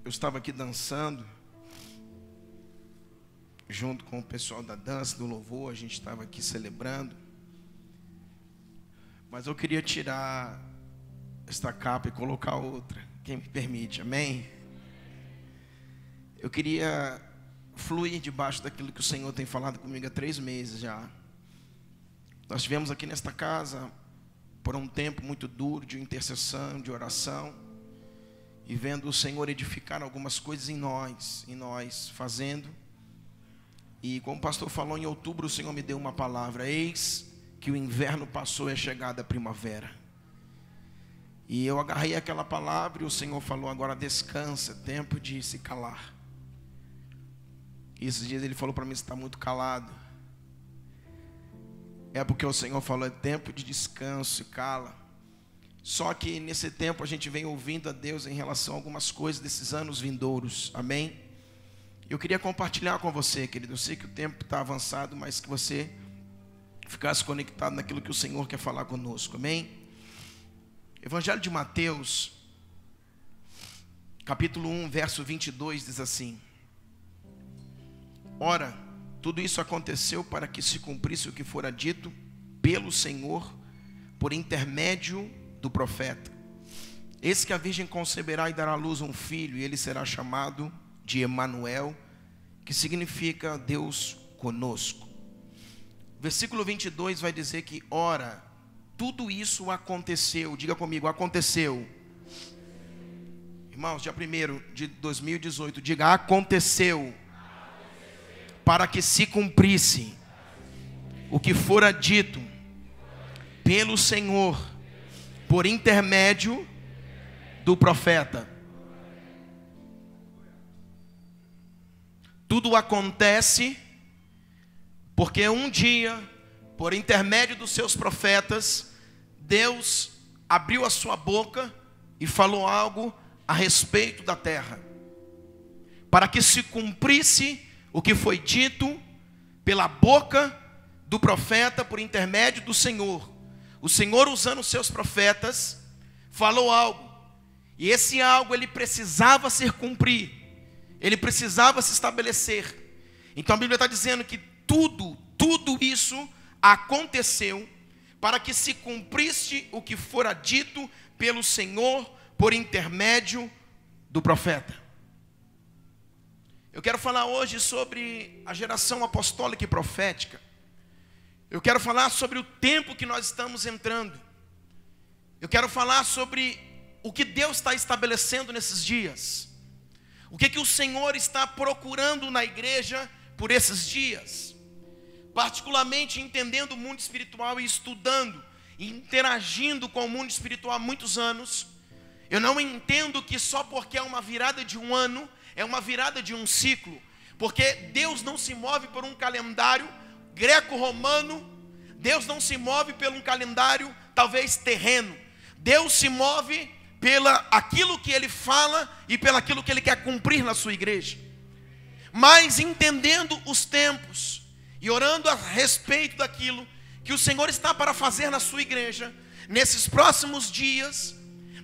eu estava aqui dançando, junto com o pessoal da dança, do louvor, a gente estava aqui celebrando. Mas eu queria tirar esta capa e colocar outra, quem me permite, amém? Eu queria fluir debaixo daquilo que o Senhor tem falado comigo há 3 meses já. Nós estivemos aqui nesta casa por um tempo muito duro de intercessão, de oração, e vendo o Senhor edificar algumas coisas em nós, fazendo. E como o pastor falou, em outubro o Senhor me deu uma palavra: eis que o inverno passou e é chegada a primavera. E eu agarrei aquela palavra e o Senhor falou: agora descansa, tempo de se calar. E esses dias ele falou para mim: você está muito calado. É porque o Senhor falou: é tempo de descanso, se cala. Só que nesse tempo a gente vem ouvindo a Deus em relação a algumas coisas desses anos vindouros, amém? Eu queria compartilhar com você, querido. Eu sei que o tempo está avançado, mas que você ficasse conectado naquilo que o Senhor quer falar conosco, amém? Evangelho de Mateus, capítulo 1, verso 22, diz assim: ora, tudo isso aconteceu para que se cumprisse o que fora dito pelo Senhor por intermédio do profeta. Eis que a virgem conceberá e dará à luz um filho, e ele será chamado de Emanuel, que significa Deus conosco. Versículo 22 vai dizer que, ora, tudo isso aconteceu. Diga comigo: aconteceu. Irmãos, dia 1º de 2018, diga: aconteceu, para que se cumprisse o que fora dito pelo Senhor por intermédio do profeta. Tudo acontece porque um dia, por intermédio dos seus profetas, Deus abriu a sua boca e falou algo a respeito da terra, para que se cumprisse o que foi dito pela boca do profeta por intermédio do Senhor. O Senhor, usando os seus profetas, falou algo, e esse algo ele precisava se cumprir, ele precisava se estabelecer. Então a Bíblia está dizendo que tudo isso aconteceu para que se cumprisse o que fora dito pelo Senhor por intermédio do profeta. Eu quero falar hoje sobre a geração apostólica e profética. Eu quero falar sobre o tempo que nós estamos entrando. Eu quero falar sobre o que Deus está estabelecendo nesses dias. O que o Senhor está procurando na igreja por esses dias. Particularmente entendendo o mundo espiritual e estudando e interagindo com o mundo espiritual há muitos anos, eu não entendo que só porque é uma virada de um ano, é uma virada de um ciclo. Porque Deus não se move por um calendário greco-romano, Deus não se move por um calendário talvez terreno. Deus se move pela aquilo que Ele fala e pelo aquilo que Ele quer cumprir na sua igreja. Mas entendendo os tempos e orando a respeito daquilo que o Senhor está para fazer na sua igreja nesses próximos dias,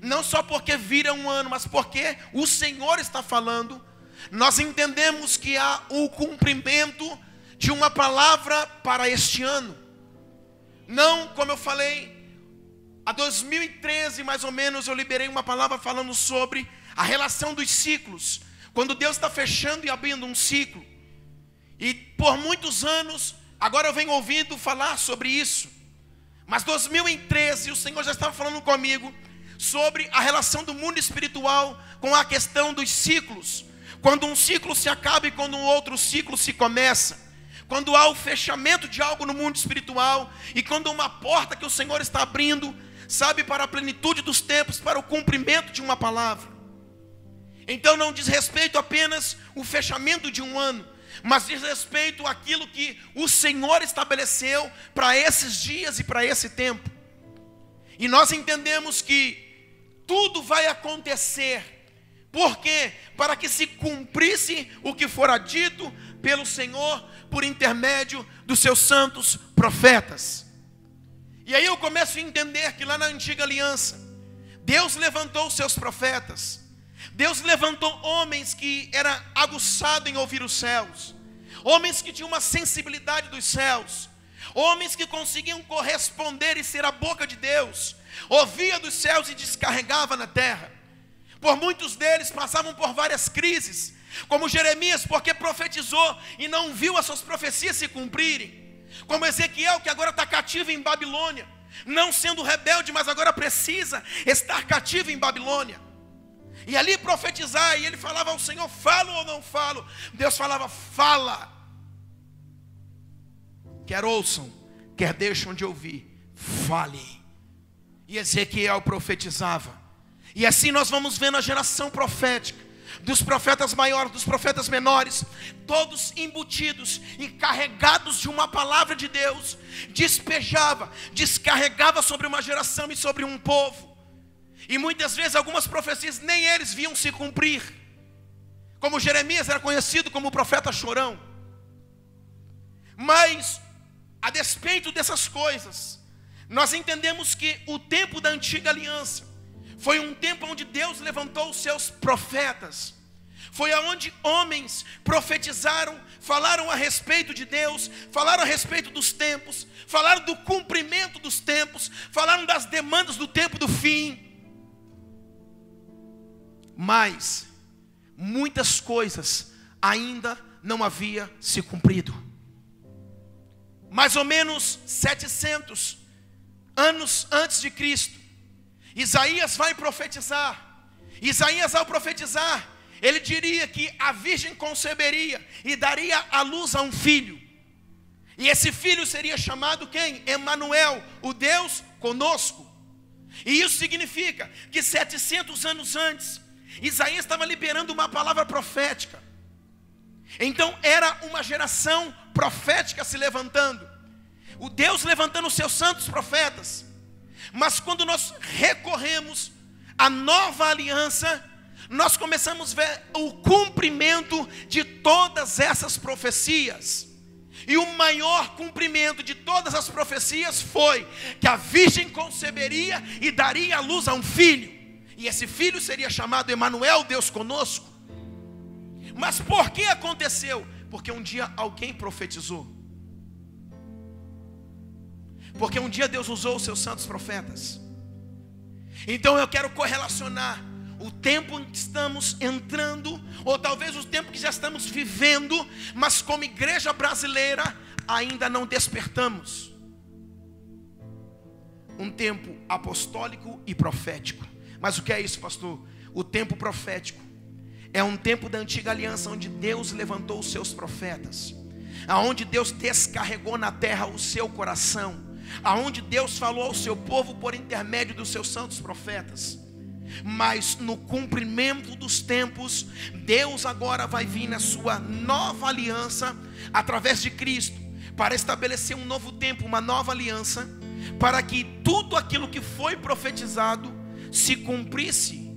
não só porque vira um ano, mas porque o Senhor está falando, nós entendemos que há o cumprimento de uma palavra para este ano. Não, como eu falei, há 2013 mais ou menos eu liberei uma palavra falando sobre a relação dos ciclos, quando Deus está fechando e abrindo um ciclo. E por muitos anos, agora eu venho ouvindo falar sobre isso. Mas 2013 o Senhor já estava falando comigo sobre a relação do mundo espiritual com a questão dos ciclos. Quando um ciclo se acaba e quando um outro ciclo se começa. Quando há o fechamento de algo no mundo espiritual e quando uma porta que o Senhor está abrindo, sabe, para a plenitude dos tempos, para o cumprimento de uma palavra. Então não diz respeito apenas o fechamento de um ano, mas diz respeito àquilo que o Senhor estabeleceu para esses dias e para esse tempo. E nós entendemos que tudo vai acontecer. Por quê? Para que se cumprisse o que fora dito pelo Senhor por intermédio dos seus santos profetas. E aí eu começo a entender que lá na antiga aliança, Deus levantou os seus profetas. Deus levantou homens que eram aguçados em ouvir os céus, homens que tinham uma sensibilidade dos céus, homens que conseguiam corresponder e ser a boca de Deus, ouvia dos céus e descarregava na terra. Por muitos deles passavam por várias crises, como Jeremias, porque profetizou e não viu as suas profecias se cumprirem, como Ezequiel, que agora está cativo em Babilônia, não sendo rebelde, mas agora precisa estar cativo em Babilônia, e ali profetizar, e ele falava ao Senhor: falo ou não falo? Deus falava: fala. Quer ouçam, quer deixam de ouvir, fale. E Ezequiel profetizava. E assim nós vamos vendo a geração profética, dos profetas maiores, dos profetas menores, todos embutidos e carregados de uma palavra de Deus, descarregava sobre uma geração e sobre um povo. E muitas vezes algumas profecias nem eles viam se cumprir, como Jeremias era conhecido como o profeta chorão. Mas, a despeito dessas coisas, nós entendemos que o tempo da antiga aliança foi um tempo onde Deus levantou os seus profetas. Foi aonde homens profetizaram, falaram a respeito de Deus, falaram a respeito dos tempos, falaram do cumprimento dos tempos, falaram das demandas do tempo do fim. Mas muitas coisas ainda não haviam se cumprido. Mais ou menos 700 anos antes de Cristo, Isaías vai profetizar. Isaías, ao profetizar, ele diria que a virgem conceberia e daria à luz a um filho. E esse filho seria chamado quem? Emanuel, o Deus conosco. E isso significa que 700 anos antes, Isaías estava liberando uma palavra profética. Então era uma geração profética se levantando, o Deus levantando os seus santos profetas. Mas quando nós recorremos à nova aliança, nós começamos a ver o cumprimento de todas essas profecias. E o maior cumprimento de todas as profecias foi que a virgem conceberia e daria à luz a um filho. E esse filho seria chamado Emanuel, Deus conosco. Mas por que aconteceu? Porque um dia alguém profetizou. Porque um dia Deus usou os seus santos profetas. Então eu quero correlacionar o tempo em que estamos entrando, ou talvez o tempo que já estamos vivendo, mas como igreja brasileira ainda não despertamos. Um tempo apostólico e profético. Mas o que é isso, pastor? O tempo profético é um tempo da antiga aliança, onde Deus levantou os seus profetas, aonde Deus descarregou na terra o seu coração, aonde Deus falou ao seu povo por intermédio dos seus santos profetas. Mas no cumprimento dos tempos, Deus agora vai vir na sua nova aliança, através de Cristo, para estabelecer um novo tempo, uma nova aliança, para que tudo aquilo que foi profetizado se cumprisse.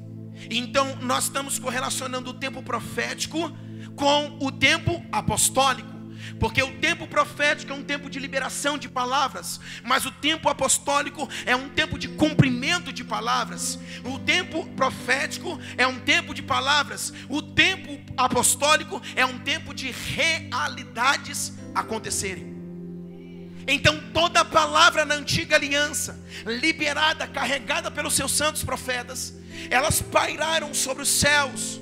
Então nós estamos correlacionando o tempo profético com o tempo apostólico, porque o tempo profético é um tempo de liberação de palavras, mas o tempo apostólico é um tempo de cumprimento de palavras. O tempo profético é um tempo de palavras, o tempo apostólico é um tempo de realidades acontecerem. Então toda a palavra na antiga aliança, liberada, carregada pelos seus santos profetas, elas pairaram sobre os céus,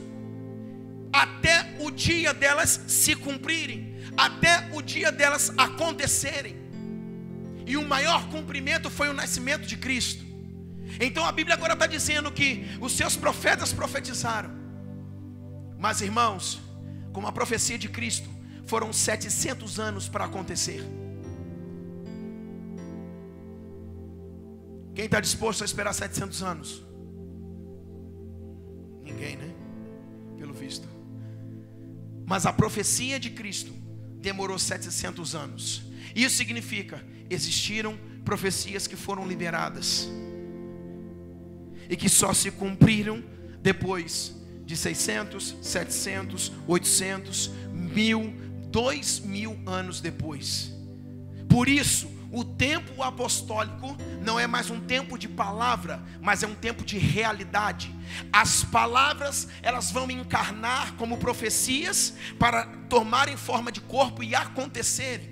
até o dia delas se cumprirem, até o dia delas acontecerem. E o maior cumprimento foi o nascimento de Cristo. Então a Bíblia agora está dizendo que os seus profetas profetizaram. Mas irmãos, como a profecia de Cristo, foram 700 anos para acontecer. Quem está disposto a esperar 700 anos? Ninguém, né? Pelo visto. Mas a profecia de Cristo demorou 700 anos. Isso significa, existiram profecias que foram liberadas e que só se cumpriram depois de 600, 700, 800, 1000, 2000 anos depois. Por isso, O tempo apostólico não é mais um tempo de palavra, mas é um tempo de realidade. As palavras, elas vão encarnar como profecias para tomarem forma de corpo e acontecerem.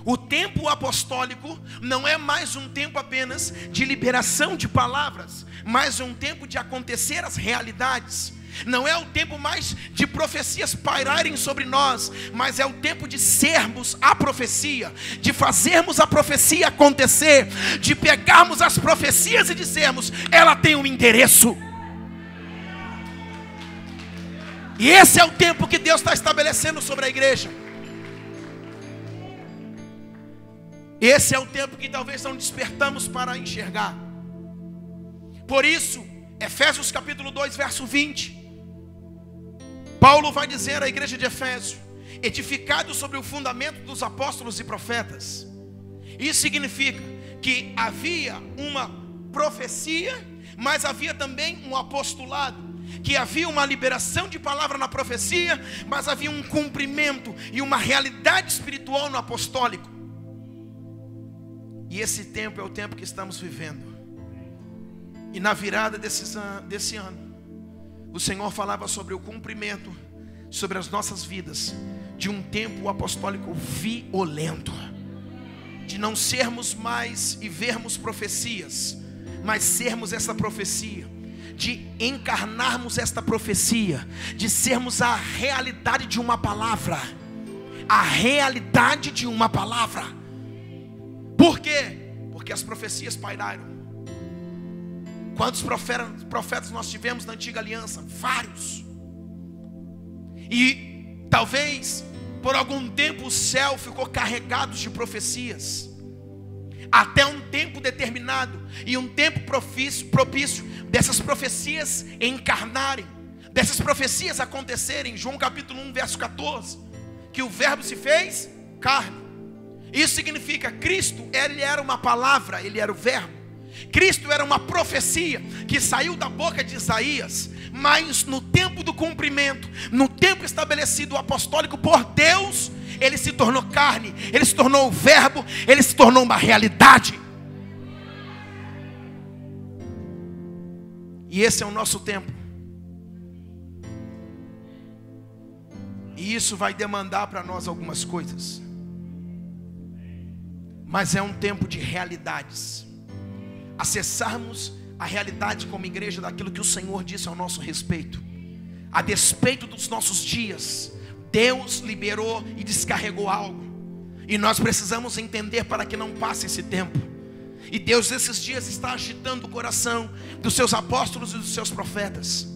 O tempo apostólico não é mais um tempo apenas de liberação de palavras, mas é um tempo de acontecer as realidades. Não é o tempo mais de profecias pairarem sobre nós, mas é o tempo de sermos a profecia, de fazermos a profecia acontecer, de pegarmos as profecias e dizermos: ela tem um endereço. E esse é o tempo que Deus está estabelecendo sobre a igreja. Esse é o tempo que talvez não despertamos para enxergar. Por isso, Efésios capítulo 2, verso 20, Paulo vai dizer à igreja de Efésio: edificado sobre o fundamento dos apóstolos e profetas. Isso significa que havia uma profecia, mas havia também um apostolado. Que havia uma liberação de palavra na profecia, mas havia um cumprimento e uma realidade espiritual no apostólico. E esse tempo é o tempo que estamos vivendo. E na virada desse ano, o Senhor falava sobre o cumprimento, sobre as nossas vidas, de um tempo apostólico violento, de não sermos mais e vermos profecias, mas sermos essa profecia, de encarnarmos esta profecia, de sermos a realidade de uma palavra. A realidade de uma palavra. Por quê? Porque as profecias pairaram. Quantos profetas nós tivemos na antiga aliança? Vários. E talvez por algum tempo o céu ficou carregado de profecias, até um tempo determinado e um tempo propício dessas profecias encarnarem, dessas profecias acontecerem. João capítulo 1, verso 14, que o verbo se fez carne. Isso significa Cristo, ele era uma palavra, ele era o verbo. Cristo era uma profecia que saiu da boca de Isaías, mas no tempo do cumprimento, no tempo estabelecido apostólico por Deus, ele se tornou carne, ele se tornou o verbo, ele se tornou uma realidade. E esse é o nosso tempo. E isso vai demandar para nós algumas coisas. Mas é um tempo de realidades. Acessarmos a realidade como igreja daquilo que o Senhor disse ao nosso respeito. A despeito dos nossos dias, Deus liberou e descarregou algo. E nós precisamos entender para que não passe esse tempo. E Deus nesses dias está agitando o coração dos seus apóstolos e dos seus profetas,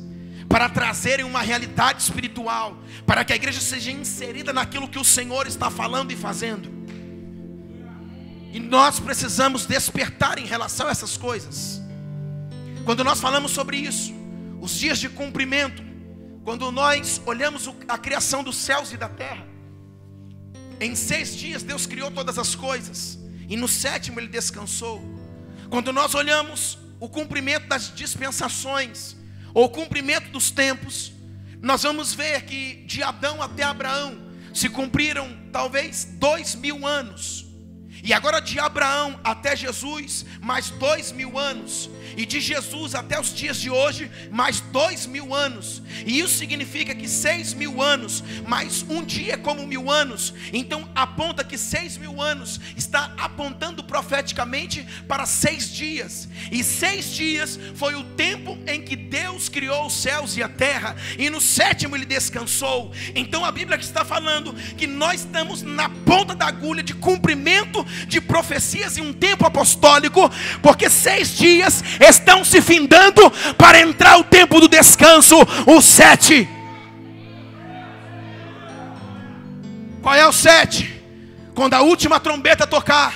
para trazerem uma realidade espiritual, para que a igreja seja inserida naquilo que o Senhor está falando e fazendo. E nós precisamos despertar em relação a essas coisas. Quando nós falamos sobre isso, os dias de cumprimento, quando nós olhamos a criação dos céus e da terra, em 6 dias Deus criou todas as coisas, e no 7º Ele descansou. Quando nós olhamos o cumprimento das dispensações, ou o cumprimento dos tempos, nós vamos ver que de Adão até Abraão se cumpriram talvez 2000 anos. E agora de Abraão até Jesus, mais 2000 anos. E de Jesus até os dias de hoje, mais 2000 anos. E isso significa que 6000 anos, mais um dia como 1000 anos. Então aponta que 6000 anos está apontando profeticamente para 6 dias. E 6 dias foi o tempo em que Deus criou os céus e a terra. E no 7º Ele descansou. Então a Bíblia está falando que nós estamos na ponta da agulha de cumprimento de profecias em um tempo apostólico, porque 6 dias estão se findando para entrar o tempo do descanso, o 7. Qual é o 7? Quando a última trombeta tocar.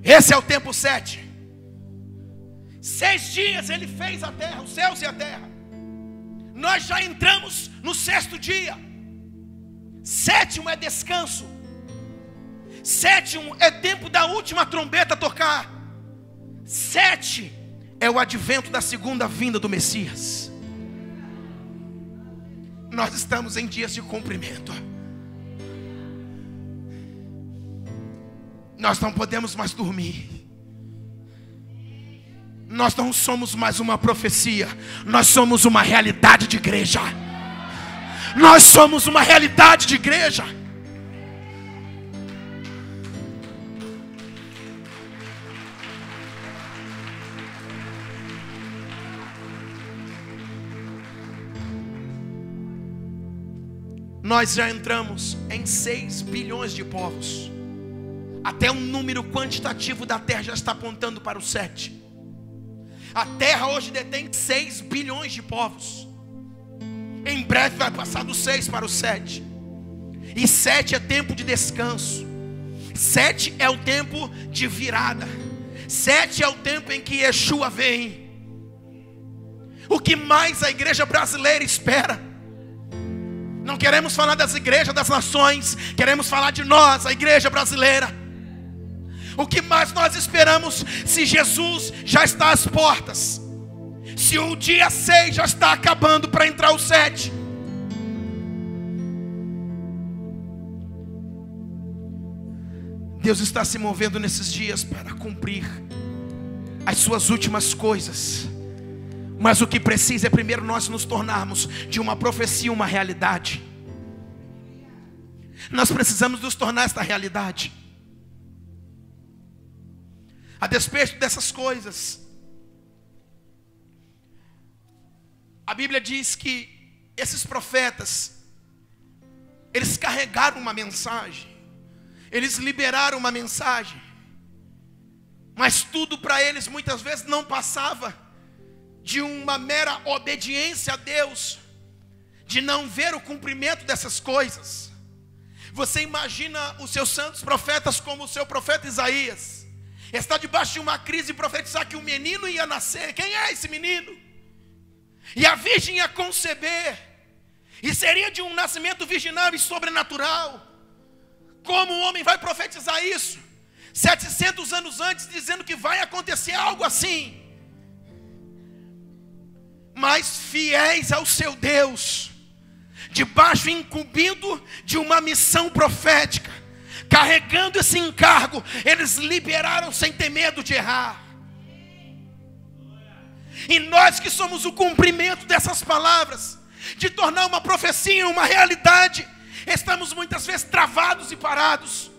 Esse é o tempo 7. 6 dias Ele fez a terra, os céus e a terra. Nós já entramos no 6º dia. 7º é descanso. 7º é tempo da última trombeta tocar. 7 é o advento da segunda vinda do Messias. nós estamos em dias de cumprimento. Nós não podemos mais dormir. Nós não somos mais uma profecia. Nós somos uma realidade de igreja. Nós somos uma realidade de igreja. Nós já entramos em 6 bilhões de povos. Até um número quantitativo da terra já está apontando para o 7. A terra hoje detém 6 bilhões de povos. Em breve vai passar do 6 para o 7. E 7 é tempo de descanso. 7 é o tempo de virada. 7 é o tempo em que Yeshua vem. O que mais a igreja brasileira espera? Não queremos falar das igrejas das nações, queremos falar de nós, a igreja brasileira. O que mais nós esperamos se Jesus já está às portas? Se o dia 6 já está acabando para entrar o 7? Deus está se movendo nesses dias para cumprir as suas últimas coisas. Mas o que precisa é primeiro nós nos tornarmos de uma profecia uma realidade. Nós precisamos nos tornar esta realidade. A despeito dessas coisas, a Bíblia diz que esses profetas, eles carregaram uma mensagem, eles liberaram uma mensagem, mas tudo para eles muitas vezes não passava de uma mera obediência a Deus, de não ver o cumprimento dessas coisas. Você imagina os seus santos profetas como o seu profeta Isaías, está debaixo de uma crise e profetizar que um menino ia nascer. Quem é esse menino? E a virgem ia conceber, e seria de um nascimento virginal e sobrenatural. Como um homem vai profetizar isso 700 anos antes, dizendo que vai acontecer algo assim? Mas fiéis ao seu Deus, debaixo incumbido de uma missão profética, carregando esse encargo, eles liberaram sem ter medo de errar. E nós que somos o cumprimento dessas palavras, de tornar uma profecia uma realidade, estamos muitas vezes travados e parados.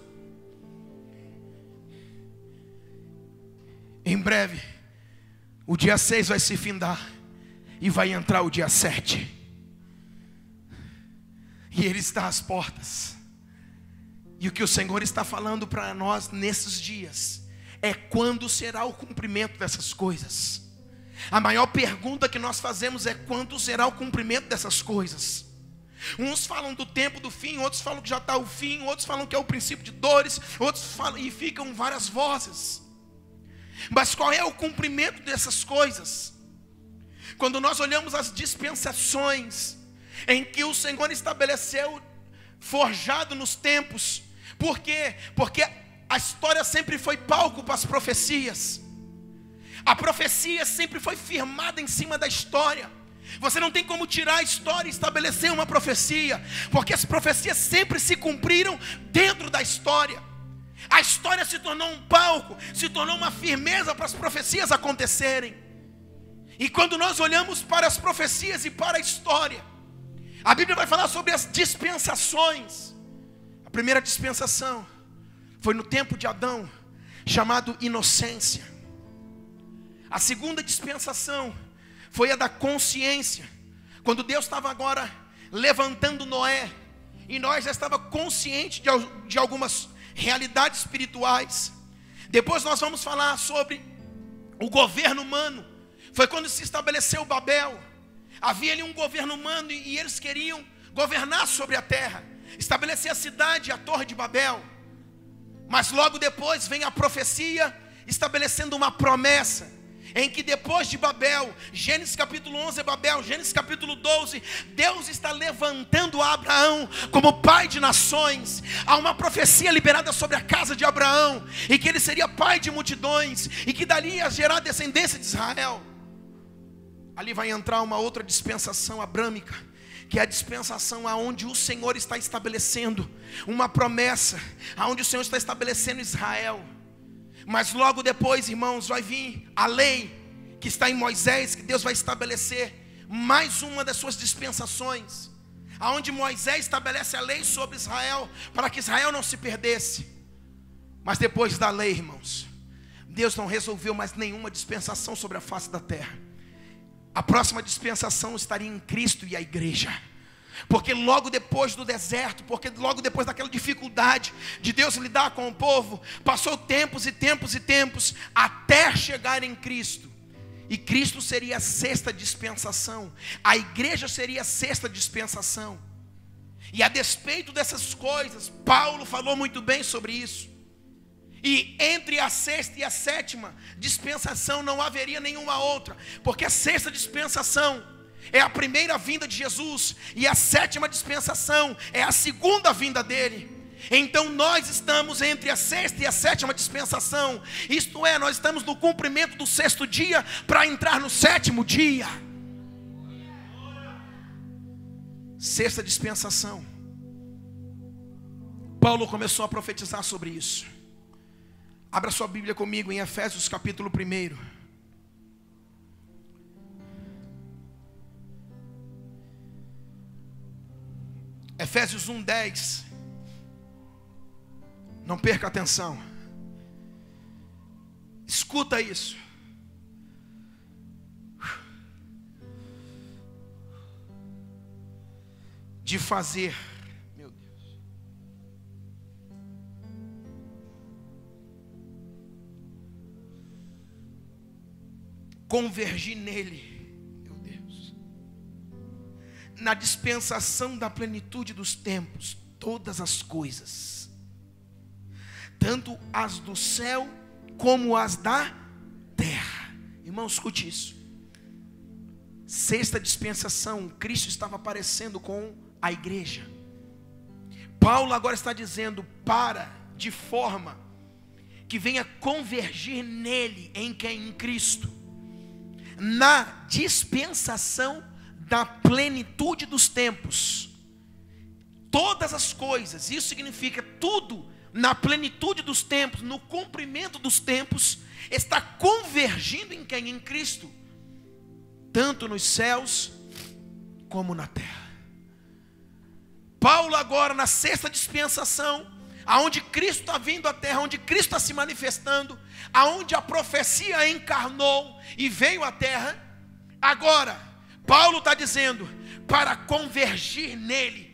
Em breve, o dia 6 vai se findar e vai entrar o dia 7. E Ele está às portas. E o que o Senhor está falando para nós nesses dias é quando será o cumprimento dessas coisas. A maior pergunta que nós fazemos é quando será o cumprimento dessas coisas. Uns falam do tempo do fim, outros falam que já está o fim, outros falam que é o princípio de dores, outros falam, e ficam várias vozes. Mas qual é o cumprimento dessas coisas? Quando nós olhamos as dispensações em que o Senhor estabeleceu, forjado nos tempos. Por quê? Porque a história sempre foi palco para as profecias. A profecia sempre foi firmada em cima da história. Você não tem como tirar a história e estabelecer uma profecia, porque as profecias sempre se cumpriram dentro da história. A história se tornou um palco, se tornou uma firmeza para as profecias acontecerem. E quando nós olhamos para as profecias e para a história, a Bíblia vai falar sobre as dispensações. A primeira dispensação foi no tempo de Adão, chamado inocência. A segunda dispensação foi a da consciência, quando Deus estava agora levantando Noé, e nós já estávamos conscientes de algumas realidades espirituais. Depois nós vamos falar sobre o governo humano. Foi quando se estabeleceu Babel. Havia ali um governo humano e eles queriam governar sobre a terra, estabelecer a cidade, a torre de Babel. Mas logo depois vem a profecia estabelecendo uma promessa, em que depois de Babel, Gênesis capítulo 11 é Babel, Gênesis capítulo 12, Deus está levantando Abraão como pai de nações. Há uma profecia liberada sobre a casa de Abraão, e que ele seria pai de multidões, e que dali ia gerar a descendência de Israel. Ali vai entrar uma outra dispensação abrâmica, que é a dispensação aonde o Senhor está estabelecendo uma promessa, aonde o Senhor está estabelecendo Israel. Mas logo depois, irmãos, vai vir a lei que está em Moisés, que Deus vai estabelecer mais uma das suas dispensações, aonde Moisés estabelece a lei sobre Israel, para que Israel não se perdesse. Mas depois da lei, irmãos, Deus não resolveu mais nenhuma dispensação sobre a face da terra. A próxima dispensação estaria em Cristo e a igreja. Porque logo depois do deserto, porque logo depois daquela dificuldade de Deus lidar com o povo, passou tempos e tempos e tempos, até chegar em Cristo. E Cristo seria a sexta dispensação, a igreja seria a sexta dispensação. E a despeito dessas coisas, Paulo falou muito bem sobre isso. E entre a sexta e a sétima dispensação não haveria nenhuma outra, porque a sexta dispensação é a primeira vinda de Jesus, e a sétima dispensação é a segunda vinda dele. Então nós estamos entre a sexta e a sétima dispensação, isto é, nós estamos no cumprimento do sexto dia para entrar no sétimo dia. Sexta dispensação. Paulo começou a profetizar sobre isso. Abra sua Bíblia comigo em Efésios capítulo 1. Efésios 1:10. Não perca a atenção. Escuta isso. De fazer, meu Deus, convergir nele, meu Deus, na dispensação da plenitude dos tempos, todas as coisas, tanto as do céu como as da terra. Irmão, escute isso. Sexta dispensação, Cristo estava aparecendo com a igreja. Paulo agora está dizendo de forma que venha convergir nele, em quem? Em Cristo, na dispensação da plenitude dos tempos. Todas as coisas, isso significa tudo na plenitude dos tempos, no cumprimento dos tempos, está convergindo em quem? Em Cristo, tanto nos céus como na terra. Paulo agora na sexta dispensação, aonde Cristo está vindo à terra, onde Cristo está se manifestando, aonde a profecia encarnou e veio à terra, agora Paulo está dizendo para convergir nele,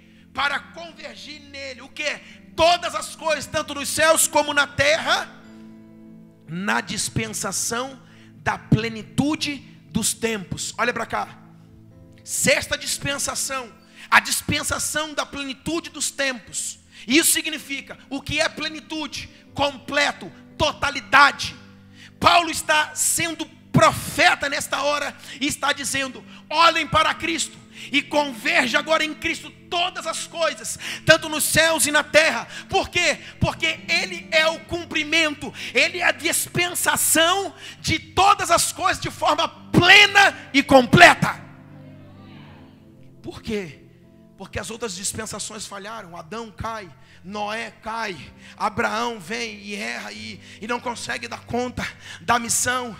o que? Todas as coisas, tanto nos céus como na terra, na dispensação da plenitude dos tempos. Olha para cá. Sexta dispensação, a dispensação da plenitude dos tempos. Isso significa, o que é plenitude? Completo, totalidade. Paulo está sendo profeta nesta hora e está dizendo: olhem para Cristo e converge agora em Cristo todas as coisas, tanto nos céus e na terra. Por quê? Porque Ele é o cumprimento, Ele é a dispensação de todas as coisas de forma plena e completa. Por quê? Porque as outras dispensações falharam. Adão cai, Noé cai, Abraão vem e erra e não consegue dar conta da missão,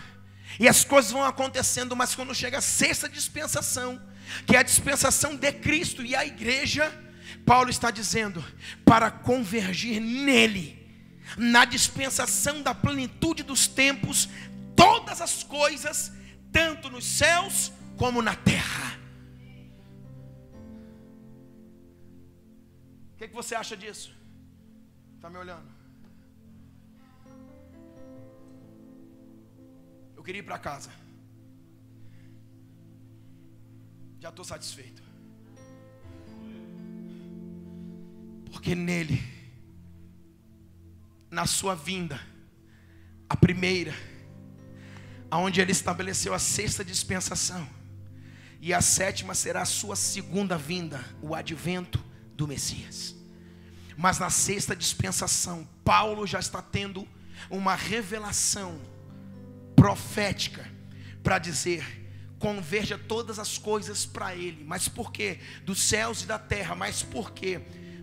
e as coisas vão acontecendo. Mas quando chega a sexta dispensação, que é a dispensação de Cristo e a igreja, Paulo está dizendo para convergir nele, na dispensação da plenitude dos tempos, todas as coisas, tanto nos céus como na terra. O que você acha disso? Está me olhando? Eu queria ir para casa. Já estou satisfeito. Porque nele, na sua vinda, a primeira, aonde ele estabeleceu a sexta dispensação, e a sétima será a sua segunda vinda, o advento do Messias. Mas na sexta dispensação, Paulo já está tendo uma revelação profética para dizer: converja todas as coisas para Ele. Mas por quê? Dos céus e da terra. Mas por quê?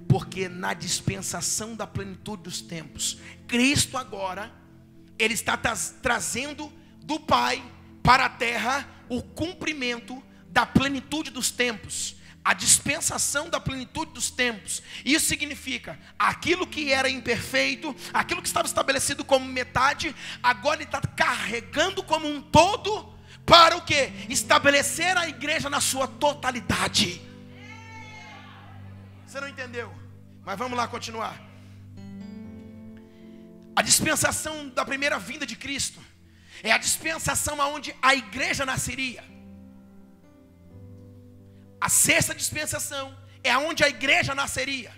Porque na dispensação da plenitude dos tempos, Cristo agora, Ele está trazendo do Pai para a terra o cumprimento da plenitude dos tempos. A dispensação da plenitude dos tempos. Isso significa, aquilo que era imperfeito, aquilo que estava estabelecido como metade, agora Ele está carregando como um todo, para o quê? Estabelecer a igreja na sua totalidade. Você não entendeu? Mas vamos lá continuar. A dispensação da primeira vinda de Cristo é a dispensação aonde a igreja nasceria. A sexta dispensação é aonde a igreja nasceria.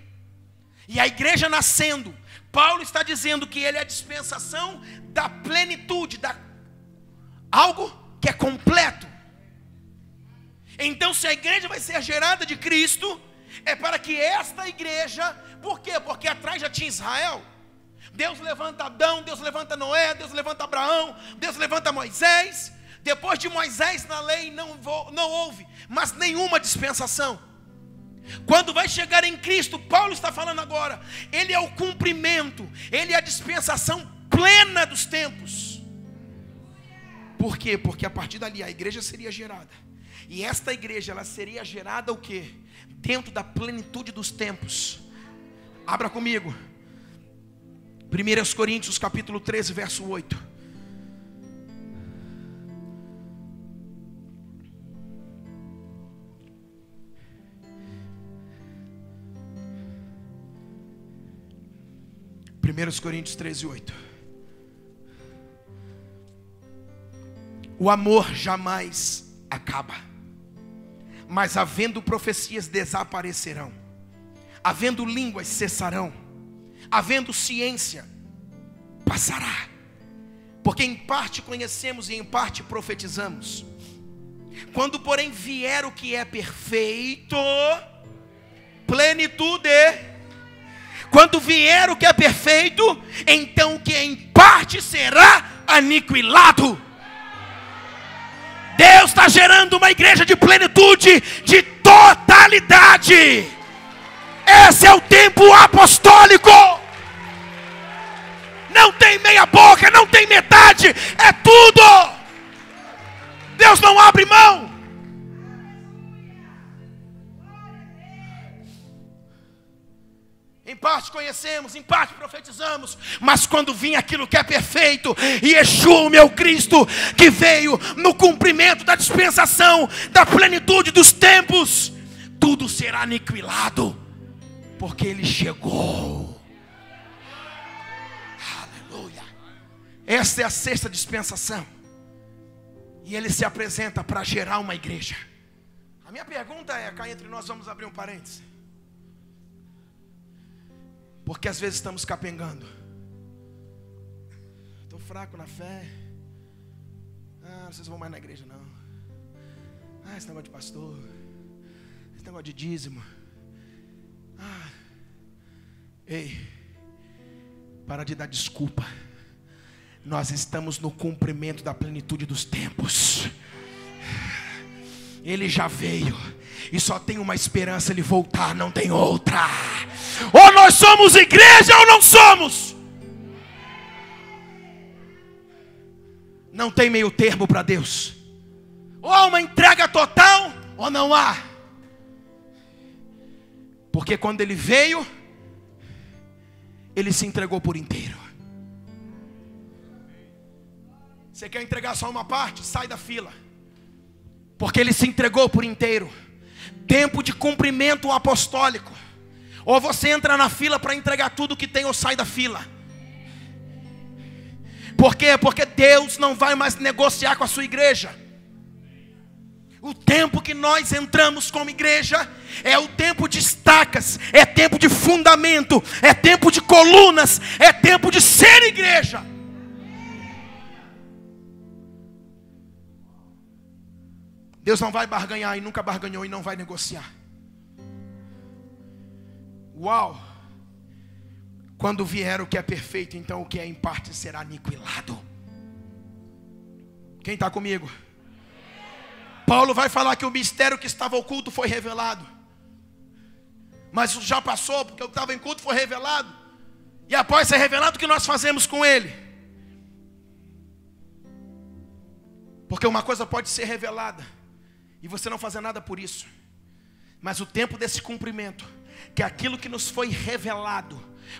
E a igreja nascendo, Paulo está dizendo que ele é a dispensação da plenitude, algo que é completo. Então, se a igreja vai ser gerada de Cristo, é para que esta igreja, por quê? Porque atrás já tinha Israel. Deus levanta Adão, Deus levanta Noé, Deus levanta Abraão, Deus levanta Moisés. Depois de Moisés na lei não houve mas nenhuma dispensação. Quando vai chegar em Cristo, Paulo está falando agora, Ele é o cumprimento, Ele é a dispensação plena dos tempos. Por quê? Porque a partir dali a igreja seria gerada. E esta igreja, ela seria gerada o quê? Dentro da plenitude dos tempos. Abra comigo 1 Coríntios capítulo 13, verso 8. Primeiros Coríntios 13, 8. O amor jamais acaba, mas havendo profecias desaparecerão, havendo línguas cessarão, havendo ciência passará, porque em parte conhecemos e em parte profetizamos. Quando porém vier o que é perfeito, plenitude. Quando vier o que é perfeito, então o que em parte será aniquilado. Deus está gerando uma igreja de plenitude, de totalidade. Esse é o tempo apostólico. Não tem meia boca, não tem metade, é tudo. Deus não abre mão. Em parte conhecemos, em parte profetizamos, mas quando vir aquilo que é perfeito, e Yeshua, o meu Cristo, que veio no cumprimento da dispensação, da plenitude dos tempos, tudo será aniquilado, porque Ele chegou. Aleluia. Esta é a sexta dispensação, e Ele se apresenta para gerar uma igreja. A minha pergunta é, cá entre nós vamos abrir um parênteses, porque às vezes estamos capengando. Estou fraco na fé. Vocês vão mais na igreja não. Esse negócio de pastor, esse negócio de dízimo. Ei, para de dar desculpa. Nós estamos no cumprimento da plenitude dos tempos. Ele já veio e só tem uma esperança, Ele voltar, não tem outra. Ou nós somos igreja ou não somos. Não tem meio termo para Deus. Ou há uma entrega total ou não há. Porque quando Ele veio, Ele se entregou por inteiro. Você quer entregar só uma parte? Sai da fila. Porque Ele se entregou por inteiro. Tempo de cumprimento apostólico. Ou você entra na fila para entregar tudo que tem, ou sai da fila. Por quê? Porque Deus não vai mais negociar com a sua igreja. O tempo que nós entramos como igreja é o tempo de estacas, é tempo de fundamento, é tempo de colunas, é tempo de ser igreja. Deus não vai barganhar e nunca barganhou e não vai negociar. Uau! Quando vier o que é perfeito, então o que é em parte será aniquilado. Quem está comigo? Paulo vai falar que o mistério que estava oculto foi revelado. Mas já passou, porque o que estava em culto foi revelado. E após ser revelado, o que nós fazemos com ele? Porque uma coisa pode ser revelada e você não fazer nada por isso. Mas o tempo desse cumprimento, que é aquilo que nos foi revelado,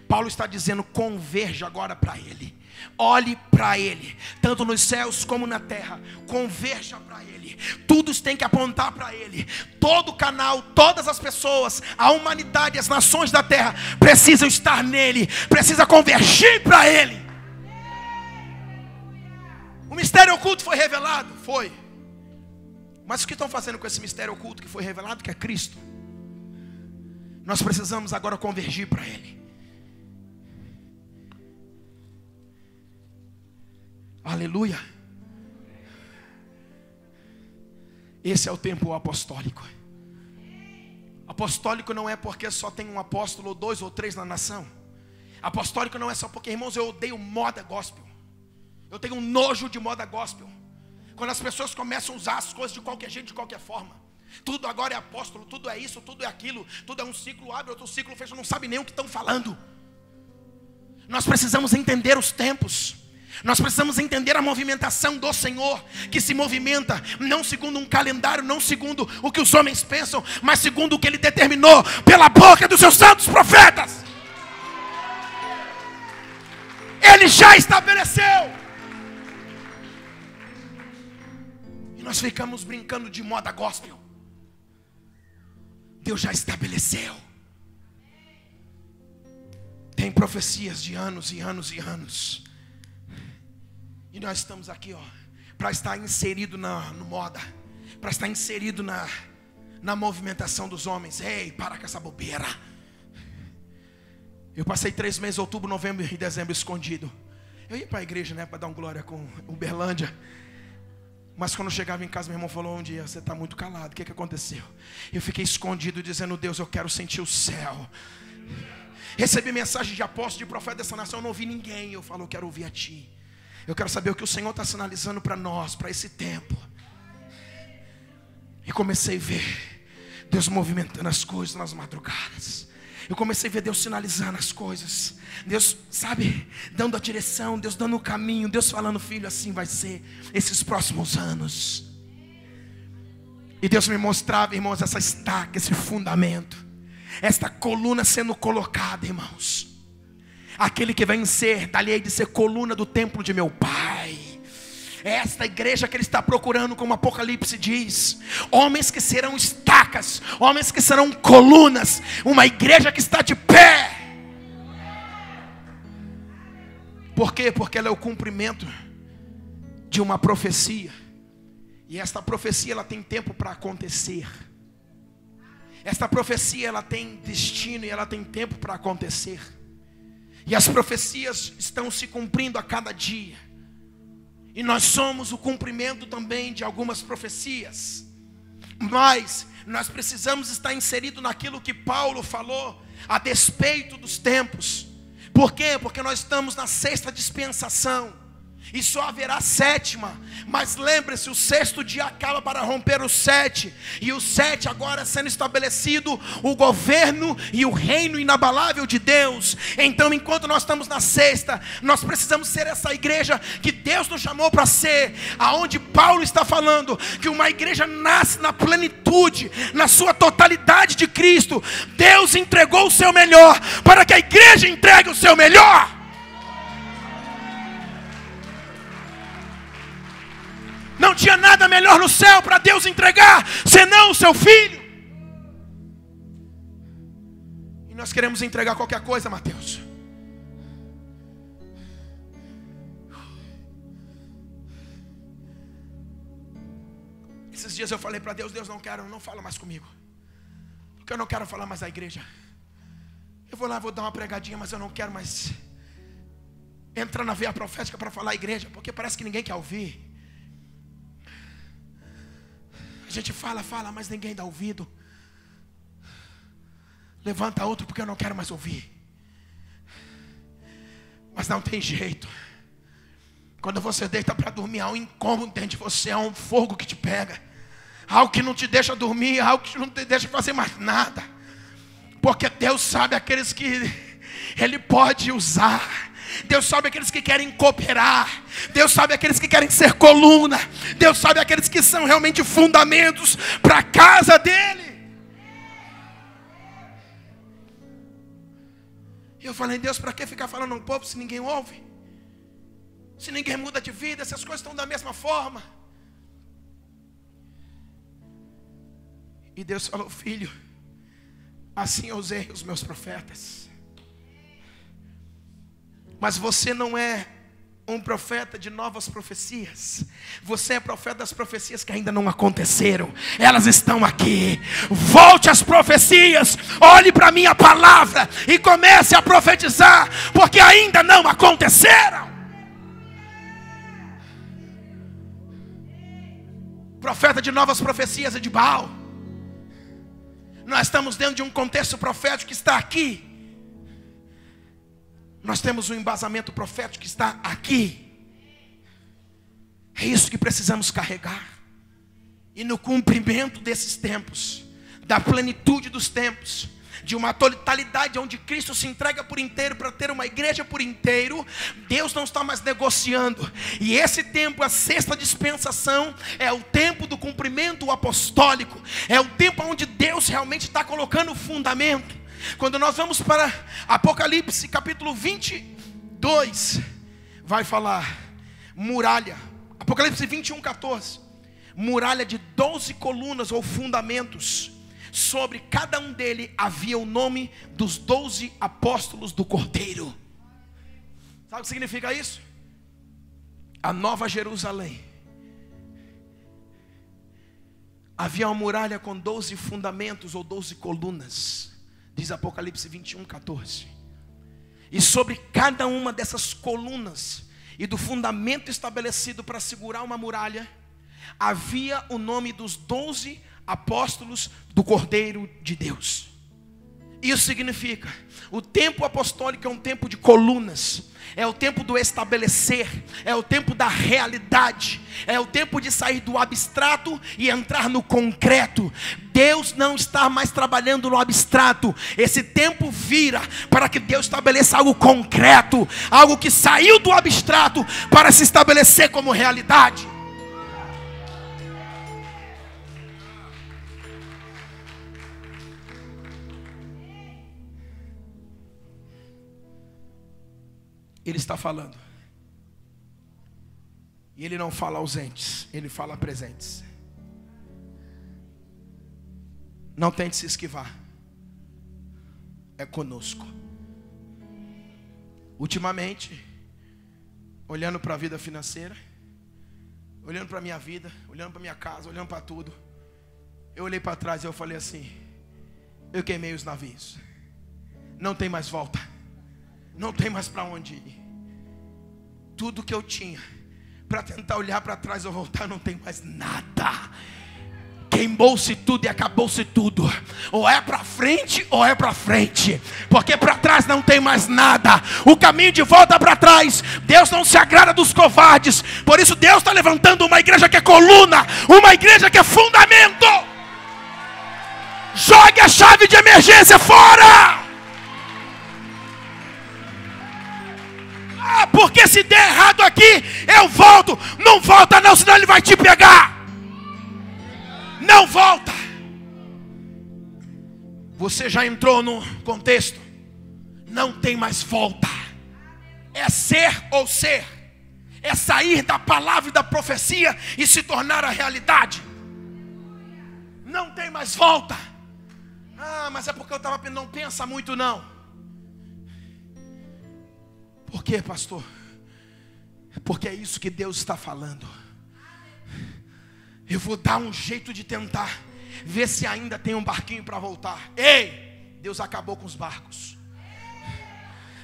Paulo está dizendo: converja agora para ele. Olhe para ele, tanto nos céus como na terra. Converja para ele. Tudo tem que apontar para ele. Todo o canal, todas as pessoas, a humanidade, as nações da terra precisam estar nele, precisa convergir para ele. O mistério oculto foi revelado? Foi. Mas o que estão fazendo com esse mistério oculto que foi revelado, que é Cristo? Nós precisamos agora convergir para ele. Aleluia. Esse é o tempo apostólico. Apostólico não é porque só tem um apóstolo, ou 2 ou 3 na nação. Apostólico não é só porque, irmãos, eu odeio moda gospel. Eu tenho um nojo de moda gospel. Quando as pessoas começam a usar as coisas de qualquer jeito, de qualquer forma. Tudo agora é apóstolo, tudo é isso, tudo é aquilo. Tudo é um ciclo abre, outro ciclo fecha, não sabe nem o que estão falando. Nós precisamos entender os tempos. Nós precisamos entender a movimentação do Senhor, que se movimenta não segundo um calendário, não segundo o que os homens pensam, mas segundo o que Ele determinou pela boca dos seus santos profetas. Ele já estabeleceu. E nós ficamos brincando de moda gospel. Deus já estabeleceu. Tem profecias de anos e anos e anos. E nós estamos aqui, para estar inserido no moda, para estar inserido na movimentação dos homens. Ei, para com essa bobeira. Eu passei 3 meses, outubro, novembro e dezembro, escondido. Eu ia para a igreja, para dar um glória com Uberlândia. Mas quando eu chegava em casa, meu irmão falou um dia: você está muito calado, o que aconteceu? Eu fiquei escondido, dizendo: Deus, eu quero sentir o céu. Recebi mensagem de apóstolo, de profeta dessa nação, eu não ouvi ninguém. Eu falo: eu quero ouvir a ti. Eu quero saber o que o Senhor está sinalizando para nós, para esse tempo. E comecei a ver Deus movimentando as coisas nas madrugadas. Eu comecei a ver Deus sinalizando as coisas. Deus, sabe, dando a direção, Deus dando o caminho, Deus falando: filho, assim vai ser esses próximos anos. E Deus me mostrava, irmãos, essa estaca, esse fundamento, esta coluna sendo colocada, irmãos. Aquele que vem ser, dali de ser coluna do templo de meu Pai. É esta igreja que Ele está procurando, como Apocalipse diz. Homens que serão estacas, homens que serão colunas. Uma igreja que está de pé. Por quê? Porque ela é o cumprimento de uma profecia. E esta profecia, ela tem tempo para acontecer. Esta profecia, ela tem destino e ela tem tempo para acontecer. E as profecias estão se cumprindo a cada dia. E nós somos o cumprimento também de algumas profecias. Mas nós precisamos estar inseridos naquilo que Paulo falou a despeito dos tempos. Por quê? Porque nós estamos na 6ª dispensação. E só haverá 7ª. Mas lembre-se, o 6º dia acaba para romper o 7. E o 7 agora sendo estabelecido o governo e o reino inabalável de Deus. Então, enquanto nós estamos na 6ª, nós precisamos ser essa igreja que Deus nos chamou para ser. Aonde Paulo está falando que uma igreja nasce na plenitude, na sua totalidade de Cristo. Deus entregou o seu melhor para que a igreja entregue o seu melhor. Não tinha nada melhor no céu para Deus entregar, senão o seu filho. E nós queremos entregar qualquer coisa, Mateus. Esses dias eu falei para Deus: Deus, não fala mais comigo. Porque eu não quero falar mais da igreja. Eu vou lá, vou dar uma pregadinha, mas eu não quero mais entrar na veia profética para falar a igreja, porque parece que ninguém quer ouvir. A gente fala, mas ninguém dá ouvido. Levanta outro, porque eu não quero mais ouvir. Mas não tem jeito. Quando você deita para dormir, há um incômodo dentro de você, há um fogo que te pega. algo que não te deixa dormir, algo que não te deixa fazer mais nada. Porque Deus sabe aqueles que Ele pode usar. Deus sabe aqueles que querem cooperar. Deus sabe aqueles que querem ser coluna. Deus sabe aqueles que são realmente fundamentos para a casa dEle. E eu falei, Deus, para que ficar falando um povo se ninguém ouve? Se ninguém muda de vida, se as coisas estão da mesma forma. E Deus falou, filho, assim eu usei os meus profetas. Mas você não é um profeta de novas profecias. Você é profeta das profecias que ainda não aconteceram. Elas estão aqui. Volte às profecias. Olhe para a minha palavra e comece a profetizar, porque ainda não aconteceram. Profeta de novas profecias é de Baal. Nós estamos dentro de um contexto profético que está aqui. Nós temos um embasamento profético que está aqui. É isso que precisamos carregar. E no cumprimento desses tempos, da plenitude dos tempos, de uma totalidade onde Cristo se entrega por inteiro para ter uma igreja por inteiro, Deus não está mais negociando. E esse tempo, a sexta dispensação, é o tempo do cumprimento apostólico. É o tempo onde Deus realmente está colocando o fundamento. Quando nós vamos para Apocalipse capítulo 22, vai falar muralha. Apocalipse 21, 14. Muralha de 12 colunas ou fundamentos. Sobre cada um dele havia o nome dos 12 apóstolos do Cordeiro. Sabe o que significa isso? A Nova Jerusalém. Havia uma muralha com 12 fundamentos ou 12 colunas. Diz Apocalipse 21, 14. E sobre cada uma dessas colunas e do fundamento estabelecido para segurar uma muralha, havia o nome dos 12 apóstolos do Cordeiro de Deus. Isso significa, o tempo apostólico é um tempo de colunas. É o tempo do estabelecer. É o tempo da realidade. É o tempo de sair do abstrato e entrar no concreto. Deus não está mais trabalhando no abstrato. Esse tempo vira para que Deus estabeleça algo concreto, algo que saiu do abstrato para se estabelecer como realidade. Ele está falando. E Ele não fala ausentes, Ele fala presentes. Não tente se esquivar. É conosco. Ultimamente, olhando para a vida financeira, olhando para a minha vida, olhando para a minha casa, olhando para tudo, eu olhei para trás e eu falei assim: eu queimei os navios. Não tem mais volta. Não tem mais para onde ir. Tudo que eu tinha para tentar olhar para trás ou voltar, não tem mais nada. Queimou-se tudo e acabou-se tudo. Ou é para frente ou é para frente, porque para trás não tem mais nada. O caminho de volta para trás, Deus não se agrada dos covardes. Por isso Deus está levantando uma igreja que é coluna, uma igreja que é fundamento. Jogue a chave de emergência fora. Porque se der errado aqui, eu volto. Não volta não, senão ele vai te pegar. Não volta. Você já entrou no contexto. Não tem mais volta. É ser ou ser. É sair da palavra e da profecia e se tornar a realidade. Não tem mais volta. Mas é porque eu estava pensando. Não pensa muito não. Por quê, pastor? Porque é isso que Deus está falando. Eu vou dar um jeito de tentar ver se ainda tem um barquinho para voltar. Ei, Deus acabou com os barcos.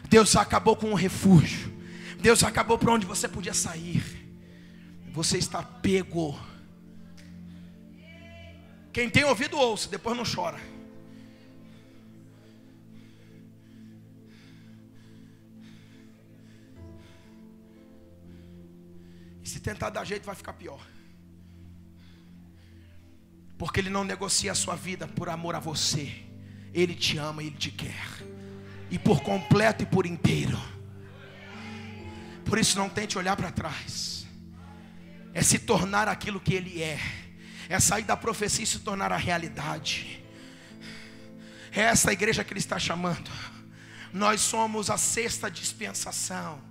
Deus acabou com o refúgio. Deus acabou para onde você podia sair. Você está pego. Quem tem ouvido ouça, depois não chora. E se tentar dar jeito, vai ficar pior. Porque Ele não negocia a sua vida por amor a você. Ele te ama, Ele te quer, e por completo e por inteiro. Por isso não tente olhar para trás. É se tornar aquilo que Ele é. É sair da profecia e se tornar a realidade. É essa a igreja que Ele está chamando. Nós somos a sexta dispensação.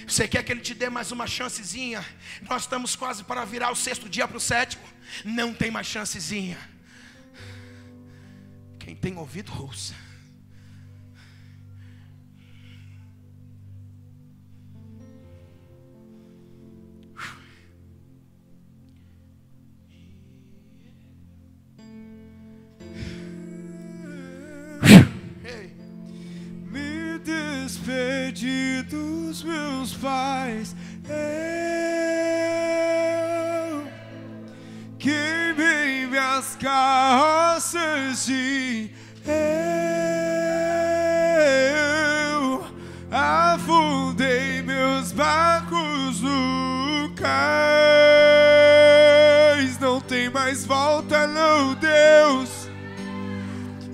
Você quer que Ele te dê mais uma chancezinha? Nós estamos quase para virar o sexto dia para o sétimo. Não tem mais chancezinha. Quem tem ouvido, ouça. Me despedi dos meus pais, eu queimei minhas carroças e eu afundei meus barcos no cais. Não tem mais volta, não, Deus.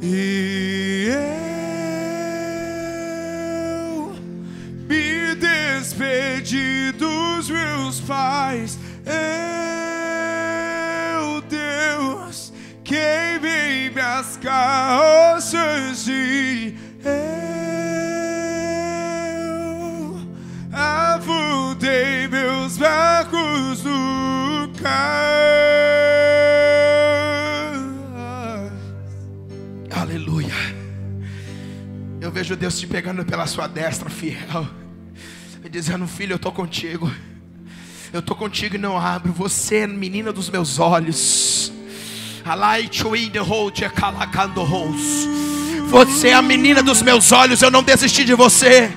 E eu me despedi dos meus pais, eu, Deus, queimei minhas carroças e eu afundei meus barcos no cais. Aleluia. Eu vejo Deus te pegando pela sua destra, fiel, e dizendo: filho, eu estou contigo. Eu estou contigo e não abro. Você é menina dos meus olhos. Você é a menina dos meus olhos. Eu não desisti de você.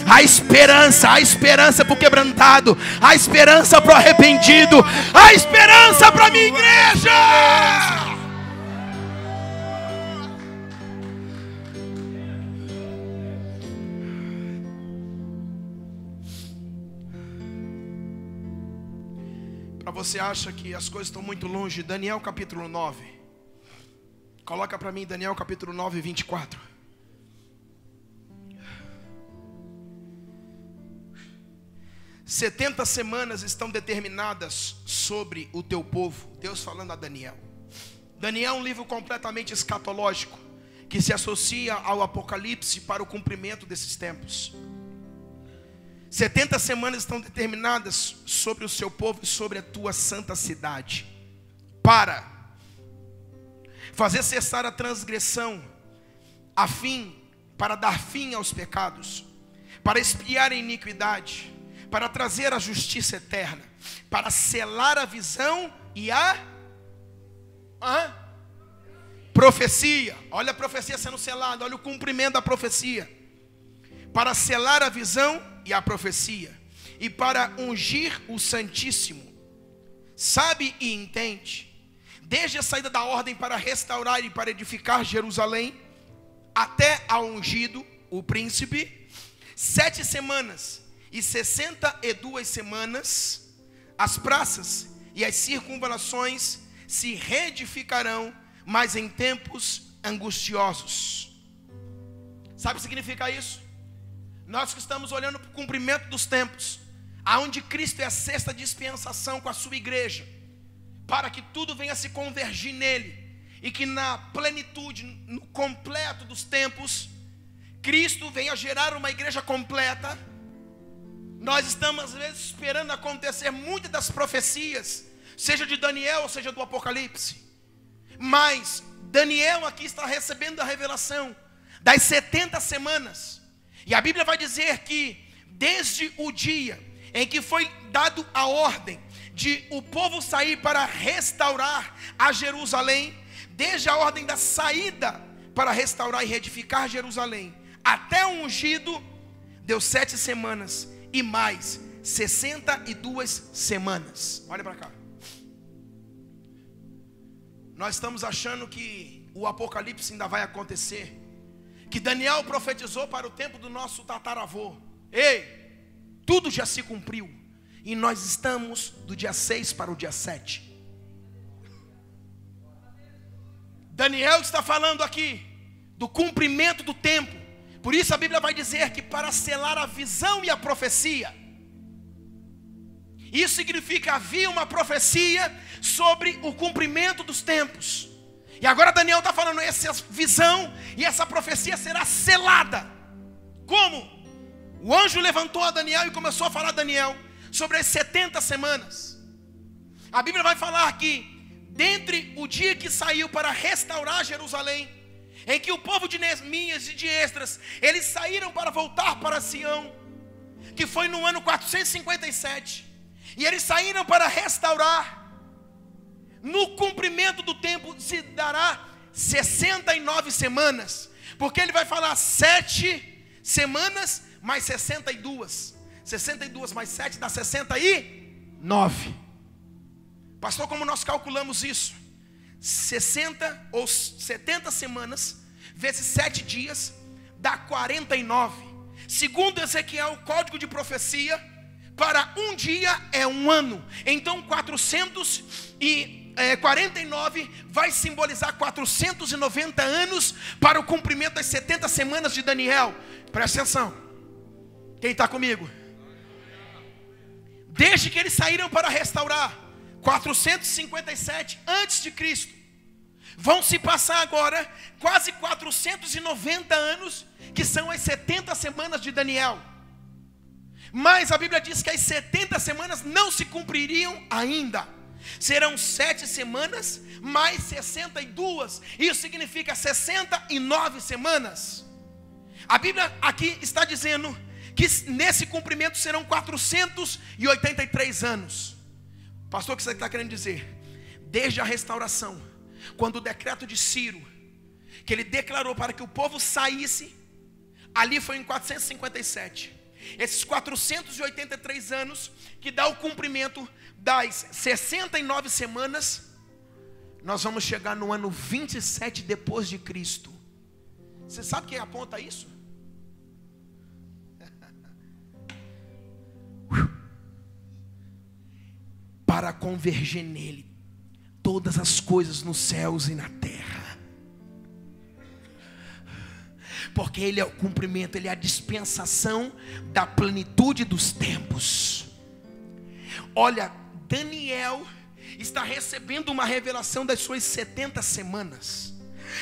Há esperança para o quebrantado, há esperança para o arrependido, há esperança para a minha igreja. Para você acha que as coisas estão muito longe, Daniel capítulo 9. Coloca para mim Daniel capítulo 9, 24. "70 semanas estão determinadas sobre o teu povo." Deus falando a Daniel. Daniel é um livro completamente escatológico, que se associa ao Apocalipse para o cumprimento desses tempos. 70 semanas estão determinadas sobre o seu povo e sobre a tua santa cidade, para fazer cessar a transgressão, para dar fim aos pecados, para expiar a iniquidade, para trazer a justiça eterna, para selar a visão e a profecia. Olha a profecia sendo selada, olha o cumprimento da profecia. Para selar a visão e a profecia, e para ungir o Santíssimo. Sabe e entende, desde a saída da ordem para restaurar e para edificar Jerusalém, até ao ungido, o príncipe, 7 semanas e 62 semanas, as praças e as circunvalações se reedificarão, mas em tempos angustiosos. Sabe o que significa isso? Nós que estamos olhando para o cumprimento dos tempos, aonde Cristo é a sexta dispensação com a sua igreja, para que tudo venha se convergir nele, e que na plenitude, no completo dos tempos, Cristo venha gerar uma igreja completa. Nós estamos às vezes esperando acontecer muitas das profecias, seja de Daniel ou seja do Apocalipse, mas Daniel aqui está recebendo a revelação das 70 semanas. E a Bíblia vai dizer que desde o dia em que foi dado a ordem de o povo sair para restaurar a Jerusalém, desde a ordem da saída para restaurar e reedificar Jerusalém, até o ungido, deu 7 semanas e mais 62 semanas. Olha para cá. Nós estamos achando que o Apocalipse ainda vai acontecer, que Daniel profetizou para o tempo do nosso tataravô. Ei, tudo já se cumpriu, e nós estamos do dia 6 para o dia 7. Daniel está falando aqui do cumprimento do tempo. Por isso a Bíblia vai dizer que para selar a visão e a profecia. Isso significa havia uma profecia sobre o cumprimento dos tempos. E agora Daniel está falando, essa visão e essa profecia será selada. Como? O anjo levantou a Daniel e começou a falar a Daniel sobre as 70 semanas. A Bíblia vai falar que dentre o dia que saiu para restaurar Jerusalém, em que o povo de Neemias e de Esdras, eles saíram para voltar para Sião, que foi no ano 457, e eles saíram para restaurar. No cumprimento do tempo se dará 69 semanas, porque ele vai falar 7 semanas mais 62, 62 mais 7 dá 69. Pastor, como nós calculamos isso? 60 ou 70 semanas vezes 7 dias dá 49. Segundo Ezequiel, o código de profecia, para um dia é um ano. Então 449 vai simbolizar 490 anos para o cumprimento das 70 semanas de Daniel. Presta atenção. Quem está comigo? Desde que eles saíram para restaurar 457 antes de Cristo, vão se passar agora quase 490 anos, que são as 70 semanas de Daniel. Mas a Bíblia diz que as 70 semanas não se cumpririam ainda. Serão 7 semanas mais 62. Isso significa 69 semanas. A Bíblia aqui está dizendo que nesse cumprimento serão 483 anos. Pastor, o que você está querendo dizer? Desde a restauração, quando o decreto de Ciro, que ele declarou para que o povo saísse, ali foi em 457. Esses 483 anos, que dá o cumprimento das 69 semanas, nós vamos chegar no ano 27 depois de Cristo. Você sabe quem aponta isso? Para converger nele todas as coisas nos céus e na terra. Porque ele é o cumprimento, ele é a dispensação da plenitude dos tempos. Olha, Daniel está recebendo uma revelação das suas 70 semanas.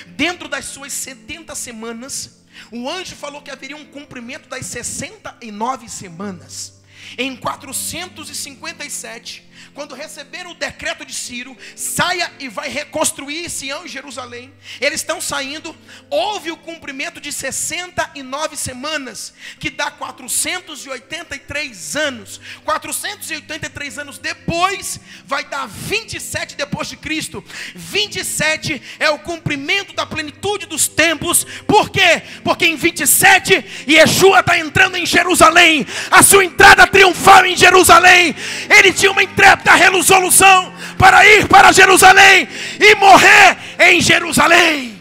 Dentro das suas 70 semanas, o anjo falou que haveria um cumprimento das 69 semanas. Em 457, quando receberam o decreto de Ciro, saia e vai reconstruir Sião e Jerusalém. Eles estão saindo. Houve o cumprimento de 69 semanas, que dá 483 anos. 483 anos depois, vai dar 27 depois de Cristo. 27 é o cumprimento da plenitude dos tempos. Por quê? Porque em 27, Yeshua está entrando em Jerusalém. A sua entrada triunfal em Jerusalém. Ele tinha uma intrépida resolução para ir para Jerusalém e morrer em Jerusalém.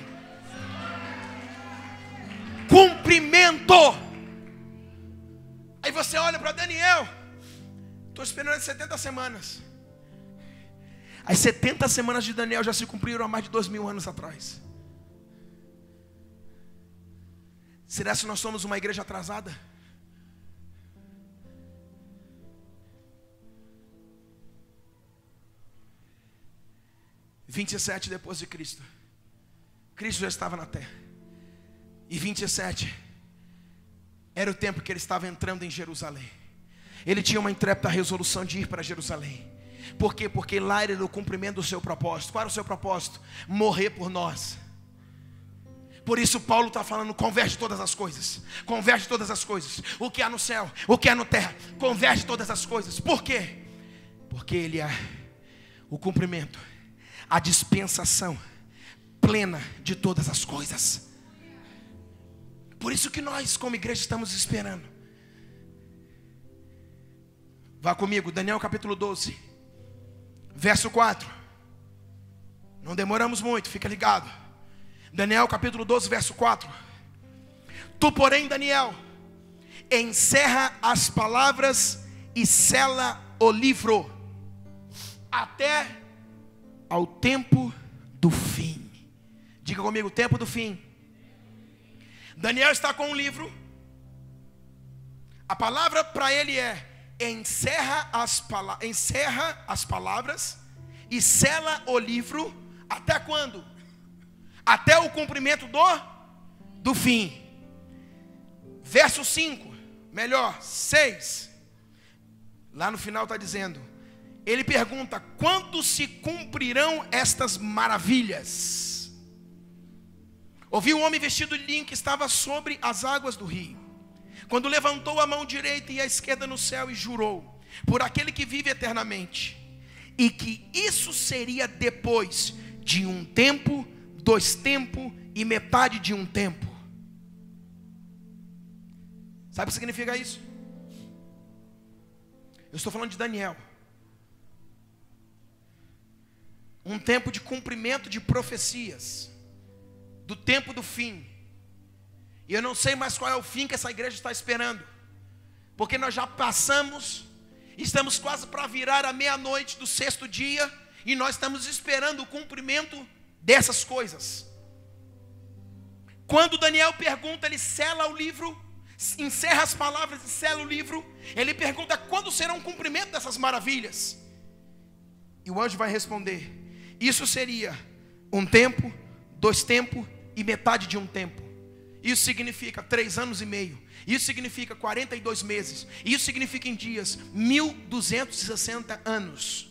Cumprimento. Aí você olha para Daniel. Estou esperando as 70 semanas. As 70 semanas de Daniel já se cumpriram há mais de 2000 anos atrás. Será que nós somos uma igreja atrasada? (27 depois de Cristo). Cristo já estava na terra. E 27 era o tempo que ele estava entrando em Jerusalém. Ele tinha uma intrépida resolução de ir para Jerusalém. Por quê? Porque lá era o cumprimento do seu propósito. Qual era o seu propósito? Morrer por nós. Por isso Paulo está falando, converge todas as coisas. Converge todas as coisas. O que há no céu, o que há na terra, converge todas as coisas. Por quê? Porque ele é o cumprimento, a dispensação plena de todas as coisas. Por isso que nós como igreja estamos esperando. Vá comigo, Daniel capítulo 12, verso 4. Não demoramos muito, fica ligado. Daniel capítulo 12, verso 4. Tu, porém, Daniel, encerra as palavras e sela o livro até ao tempo do fim. Diga comigo, tempo do fim. Daniel está com um livro. A palavra para ele é: encerra as palavras e sela o livro. Até quando? Até o cumprimento do fim. Verso 5, melhor, 6. Lá no final está dizendo, ele pergunta: quando se cumprirão estas maravilhas? Ouvi um homem vestido de linho que estava sobre as águas do rio, quando levantou a mão direita e a esquerda no céu e jurou por aquele que vive eternamente, e que isso seria depois de um tempo, 2 tempos e metade de um tempo. Sabe o que significa isso? Eu estou falando de Daniel. Um tempo de cumprimento de profecias, do tempo do fim. E eu não sei mais qual é o fim que essa igreja está esperando, porque nós já passamos, estamos quase para virar a meia-noite do 6º dia, e nós estamos esperando o cumprimento dessas coisas. Quando Daniel pergunta, ele sela o livro, encerra as palavras e sela o livro. Ele pergunta: quando será o cumprimento dessas maravilhas? E o anjo vai responder: isso seria 1 tempo, 2 tempos e metade de um tempo. Isso significa 3 anos e meio. Isso significa 42 meses. Isso significa em dias 1260 anos.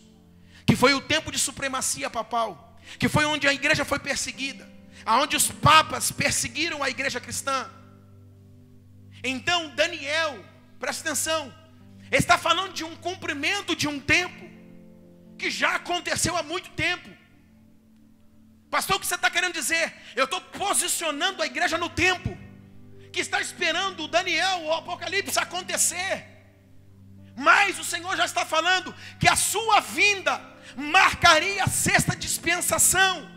Que foi o tempo de supremacia papal, que foi onde a igreja foi perseguida, aonde os papas perseguiram a igreja cristã. Então Daniel, presta atenção, está falando de um cumprimento de um tempo que já aconteceu há muito tempo. Pastor, o que você está querendo dizer? Eu estou posicionando a igreja no tempo que está esperando o Daniel, o Apocalipse acontecer. Mas o Senhor já está falando que a sua vinda marcaria a 6ª dispensação.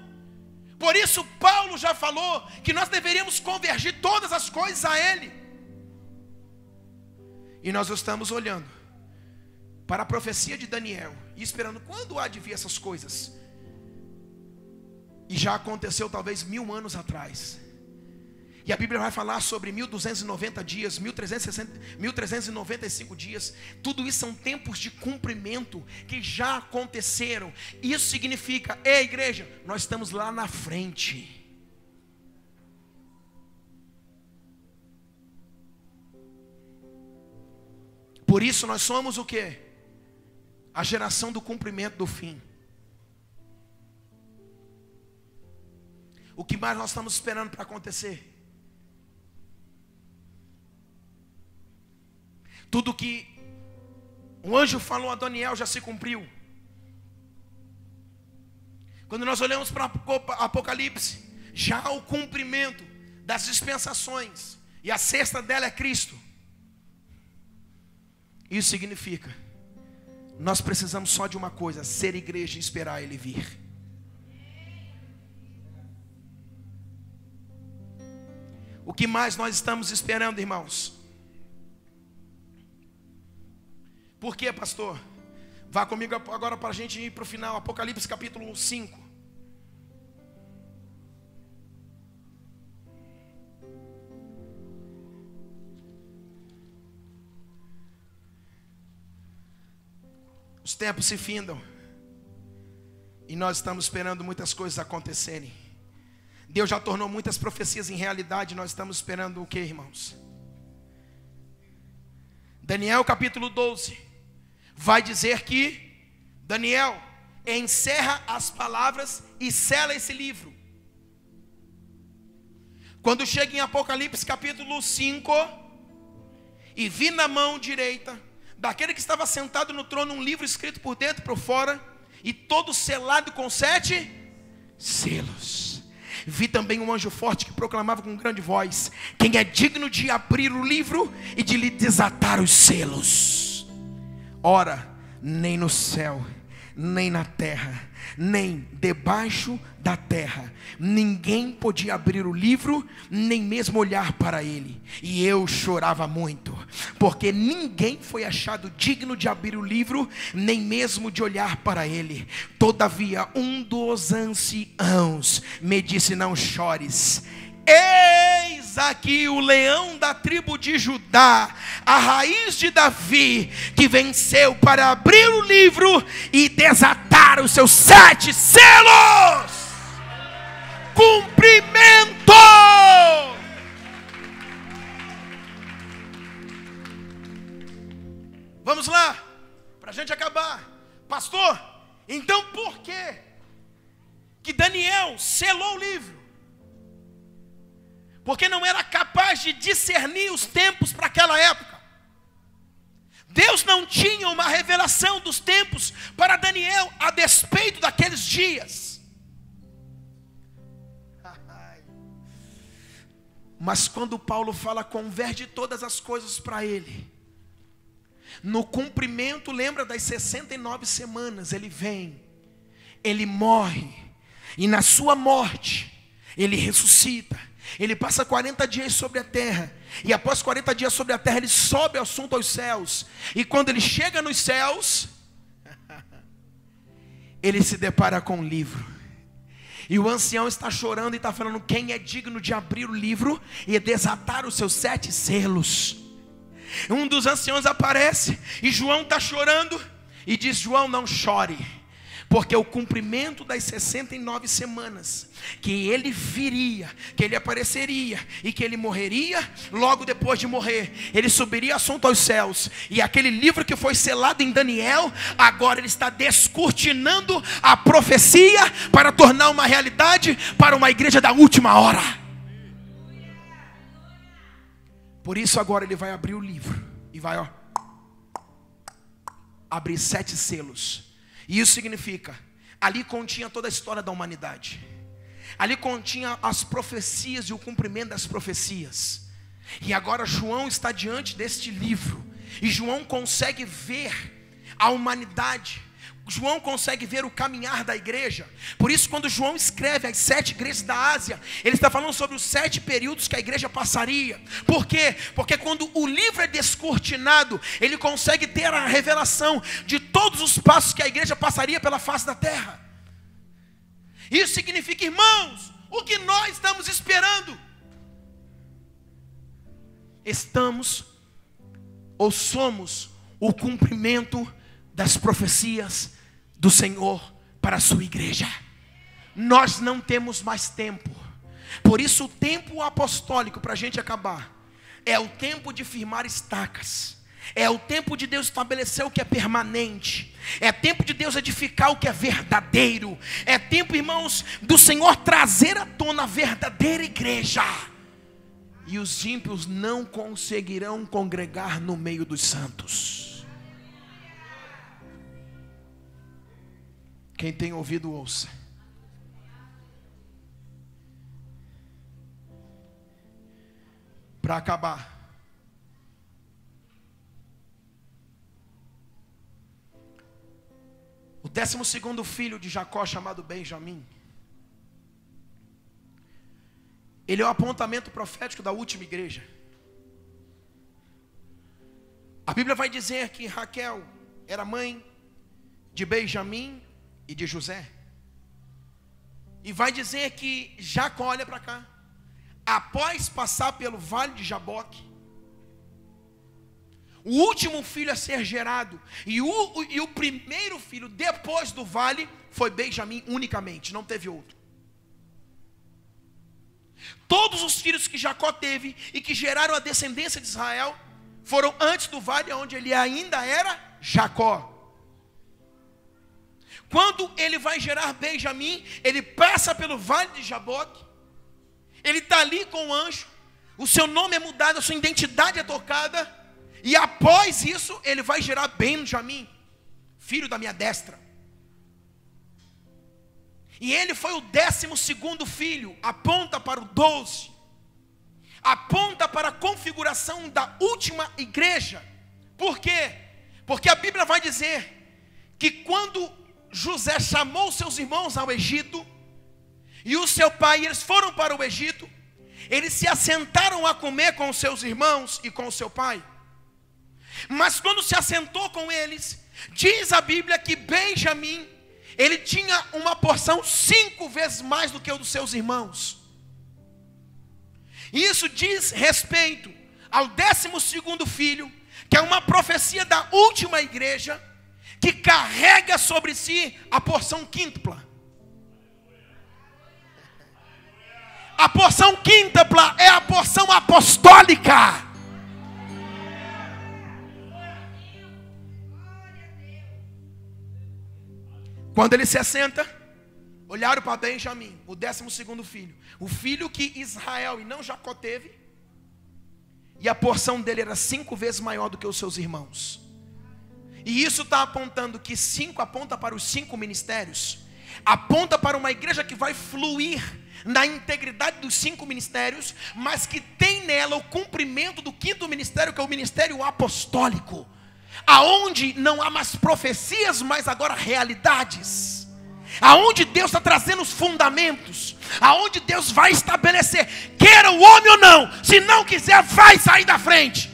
Por isso Paulo já falou que nós deveríamos convergir todas as coisas a Ele. E nós estamos olhando para a profecia de Daniel e esperando quando há de vir essas coisas. E já aconteceu talvez 1000 anos atrás. E a Bíblia vai falar sobre 1290 dias, 1395 dias. Tudo isso são tempos de cumprimento que já aconteceram. Isso significa, ei igreja, nós estamos lá na frente. Por isso nós somos o quê? A geração do cumprimento do fim. O que mais nós estamos esperando para acontecer? Tudo que o anjo falou a Daniel já se cumpriu. Quando nós olhamos para Apocalipse, já há o cumprimento das dispensações, e a 6ª dela é Cristo. Isso significa, nós precisamos só de uma coisa: ser igreja e esperar Ele vir. O que mais nós estamos esperando, irmãos? Por quê, pastor? Vá comigo agora para a gente ir para o final. Apocalipse capítulo 5. Os tempos se findam, e nós estamos esperando muitas coisas acontecerem. Deus já tornou muitas profecias em realidade. Nós estamos esperando o que, irmãos? Daniel capítulo 12 vai dizer que Daniel encerra as palavras e sela esse livro. Quando chega em Apocalipse capítulo 5, e vi na mão direita daquele que estava sentado no trono um livro escrito por dentro e por fora, e todo selado com 7 selos. Vi também um anjo forte que proclamava com grande voz: quem é digno de abrir o livro e de lhe desatar os selos? Ora, nem no céu, nem na terra, nem debaixo da terra. Ninguém podia abrir o livro, nem mesmo olhar para ele. E eu chorava muito, porque ninguém foi achado digno de abrir o livro, nem mesmo de olhar para ele. Todavia um dos anciãos me disse: não chores. Eis aqui o leão da tribo de Judá, a raiz de Davi, que venceu para abrir o livro e desatar os seus 7 selos. Cumprimento! Vamos lá, para a gente acabar. Pastor, então por que Daniel selou o livro? Porque não era capaz de discernir os tempos para aquela época. Deus não tinha uma revelação dos tempos para Daniel, a despeito daqueles dias. Mas quando Paulo fala: converte todas as coisas para ele, no cumprimento, lembra das 69 semanas, ele vem, ele morre, e na sua morte, ele ressuscita. Ele passa 40 dias sobre a terra, e após 40 dias sobre a terra, ele sobe assunto aos céus. E quando ele chega nos céus, ele se depara com um livro. E o ancião está chorando e está falando: quem é digno de abrir o livro e desatar os seus 7 selos? Um dos anciãos aparece, e João está chorando, e diz: João, não chore, porque o cumprimento das 69 semanas, que ele viria, que ele apareceria, e que ele morreria, logo depois de morrer, ele subiria assunto aos céus, e aquele livro que foi selado em Daniel, agora ele está descortinando a profecia, para tornar uma realidade, para uma igreja da última hora. Por isso agora ele vai abrir o livro, e vai abrir 7 selos. E isso significa, ali continha toda a história da humanidade. Ali continha as profecias e o cumprimento das profecias. E agora João está diante deste livro, e João consegue ver a humanidade. João consegue ver o caminhar da igreja. Por isso, quando João escreve as 7 igrejas da Ásia, ele está falando sobre os 7 períodos que a igreja passaria. Por quê? Porque quando o livro é descortinado, ele consegue ter a revelação de todos os passos que a igreja passaria pela face da terra. Isso significa, irmãos, o que nós estamos esperando? Estamos ou somos o cumprimento das profecias do Senhor para a sua igreja. Nós não temos mais tempo. Por isso o tempo apostólico, para a gente acabar, é o tempo de firmar estacas. É o tempo de Deus estabelecer o que é permanente. É tempo de Deus edificar o que é verdadeiro. É tempo, irmãos, do Senhor trazer à tona a verdadeira igreja. E os ímpios não conseguirão congregar no meio dos santos. Quem tem ouvido, ouça. Para acabar, o 12º filho de Jacó, chamado Benjamim, ele é o apontamento profético da última igreja. A Bíblia vai dizer que Raquel era mãe de Benjamim e de José. E vai dizer que Jacó, olha para cá, após passar pelo vale de Jaboque, o último filho a ser gerado, e o primeiro filho depois do vale, foi Benjamim unicamente, não teve outro. Todos os filhos que Jacó teve e que geraram a descendência de Israel, foram antes do vale, onde ele ainda era Jacó. Quando ele vai gerar Benjamim, ele passa pelo vale de Jaboque, ele está ali com o anjo, o seu nome é mudado, a sua identidade é tocada, e após isso, ele vai gerar Benjamim, filho da minha destra. E ele foi o 12º filho, aponta para o 12, aponta para a configuração da última igreja. Por quê? Porque a Bíblia vai dizer que quando José chamou seus irmãos ao Egito, e o seu pai, eles foram para o Egito, eles se assentaram a comer com os seus irmãos e com o seu pai. Mas quando se assentou com eles, diz a Bíblia que Benjamim, ele tinha uma porção 5 vezes mais do que o dos seus irmãos. E isso diz respeito ao 12º filho, que é uma profecia da última igreja, que carrega sobre si a porção quíntupla. A porção quíntupla é a porção apostólica. Quando ele se assenta, olharam para Benjamim, o 12º filho, o filho que Israel e não Jacó teve, e a porção dele era 5 vezes maior do que os seus irmãos. E isso está apontando que 5 aponta para os 5 ministérios, aponta para uma igreja que vai fluir na integridade dos 5 ministérios, mas que tem nela o cumprimento do 5º ministério, que é o ministério apostólico, aonde não há mais profecias, mas agora realidades, aonde Deus está trazendo os fundamentos, aonde Deus vai estabelecer, queira o homem ou não, se não quiser vai sair da frente.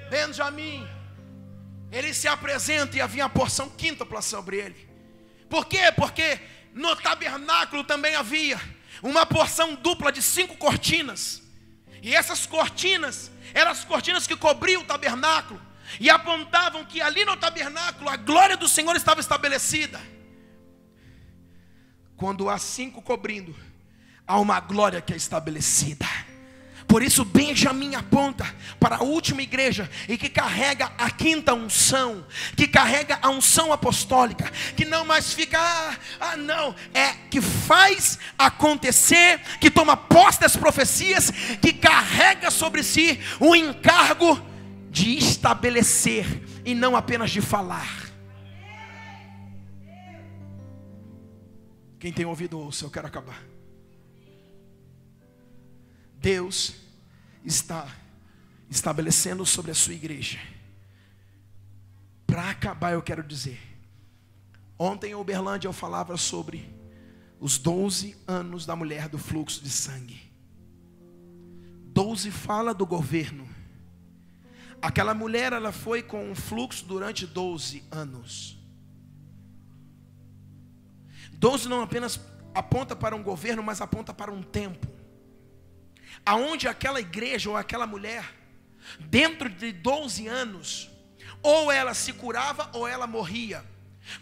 Benjamim, ele se apresenta e havia a porção quíntupla sobre ele. Por quê? Porque no tabernáculo também havia uma porção dupla de 5 cortinas. E essas cortinas eram as cortinas que cobriam o tabernáculo e apontavam que ali no tabernáculo a glória do Senhor estava estabelecida. Quando há 5 cobrindo, há uma glória que é estabelecida. Por isso Benjamim aponta para a última igreja, e que carrega a 5ª unção, que carrega a unção apostólica, que não mais fica, não, é que faz acontecer, que toma posse das profecias, que carrega sobre si o encargo de estabelecer e não apenas de falar. Quem tem ouvido ouça, eu quero acabar. Deus está estabelecendo sobre a sua igreja. Para acabar, eu quero dizer, ontem em Uberlândia eu falava sobre os 12 anos da mulher do fluxo de sangue. 12 fala do governo. Aquela mulher, ela foi com um fluxo durante 12 anos. 12 não apenas aponta para um governo, mas aponta para um tempo, aonde aquela igreja ou aquela mulher, dentro de 12 anos, ou ela se curava ou ela morria.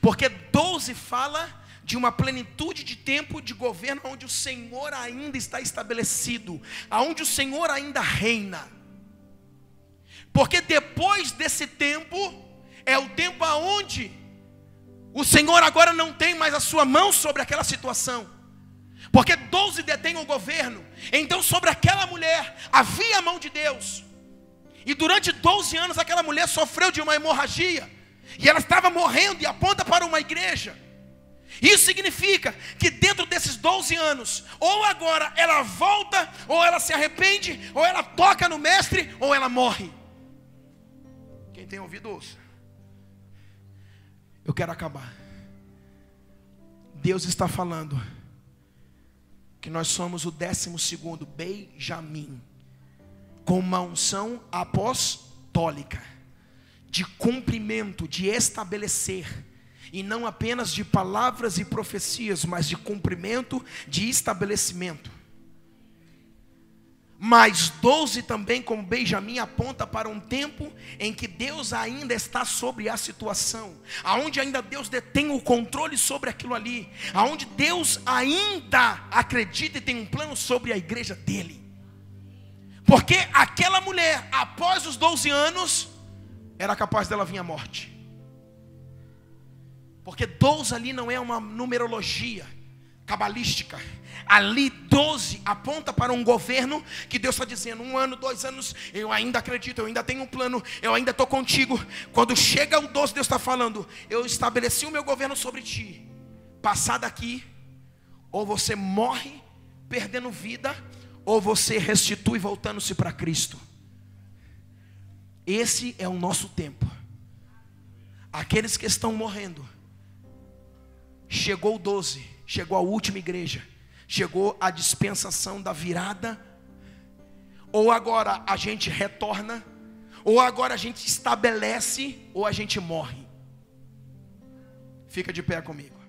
Porque 12 fala de uma plenitude de tempo de governo, onde o Senhor ainda está estabelecido, aonde o Senhor ainda reina. Porque depois desse tempo, é o tempo aonde o Senhor agora não tem mais a sua mão sobre aquela situação. Porque 12 detêm o governo. Então sobre aquela mulher havia a mão de Deus. E durante 12 anos aquela mulher sofreu de uma hemorragia, e ela estava morrendo, e aponta para uma igreja. Isso significa que dentro desses 12 anos, ou agora ela volta, ou ela se arrepende, ou ela toca no mestre, ou ela morre. Quem tem ouvido ouça. Eu quero acabar. Deus está falando que nós somos o 12º Benjamim, com uma unção apostólica, de cumprimento, de estabelecer, e não apenas de palavras e profecias, mas de cumprimento, de estabelecimento. Mas 12 também, como Benjamim, aponta para um tempo em que Deus ainda está sobre a situação, aonde ainda Deus detém o controle sobre aquilo ali, aonde Deus ainda acredita e tem um plano sobre a igreja dele. Porque aquela mulher, após os 12 anos, era capaz dela vir à morte. Porque 12 ali não é uma numerologia cabalística. Ali 12 aponta para um governo que Deus está dizendo: 1 ano, 2 anos, eu ainda acredito, eu ainda tenho um plano, eu ainda estou contigo. Quando chega o 12, Deus está falando: eu estabeleci o meu governo sobre ti. Passar daqui, ou você morre perdendo vida, ou você restitui voltando-se para Cristo. Esse é o nosso tempo. Aqueles que estão morrendo, chegou o 12, chegou a última igreja, chegou a dispensação da virada. Ou agora a gente retorna, ou agora a gente estabelece, ou a gente morre. Fica de pé comigo.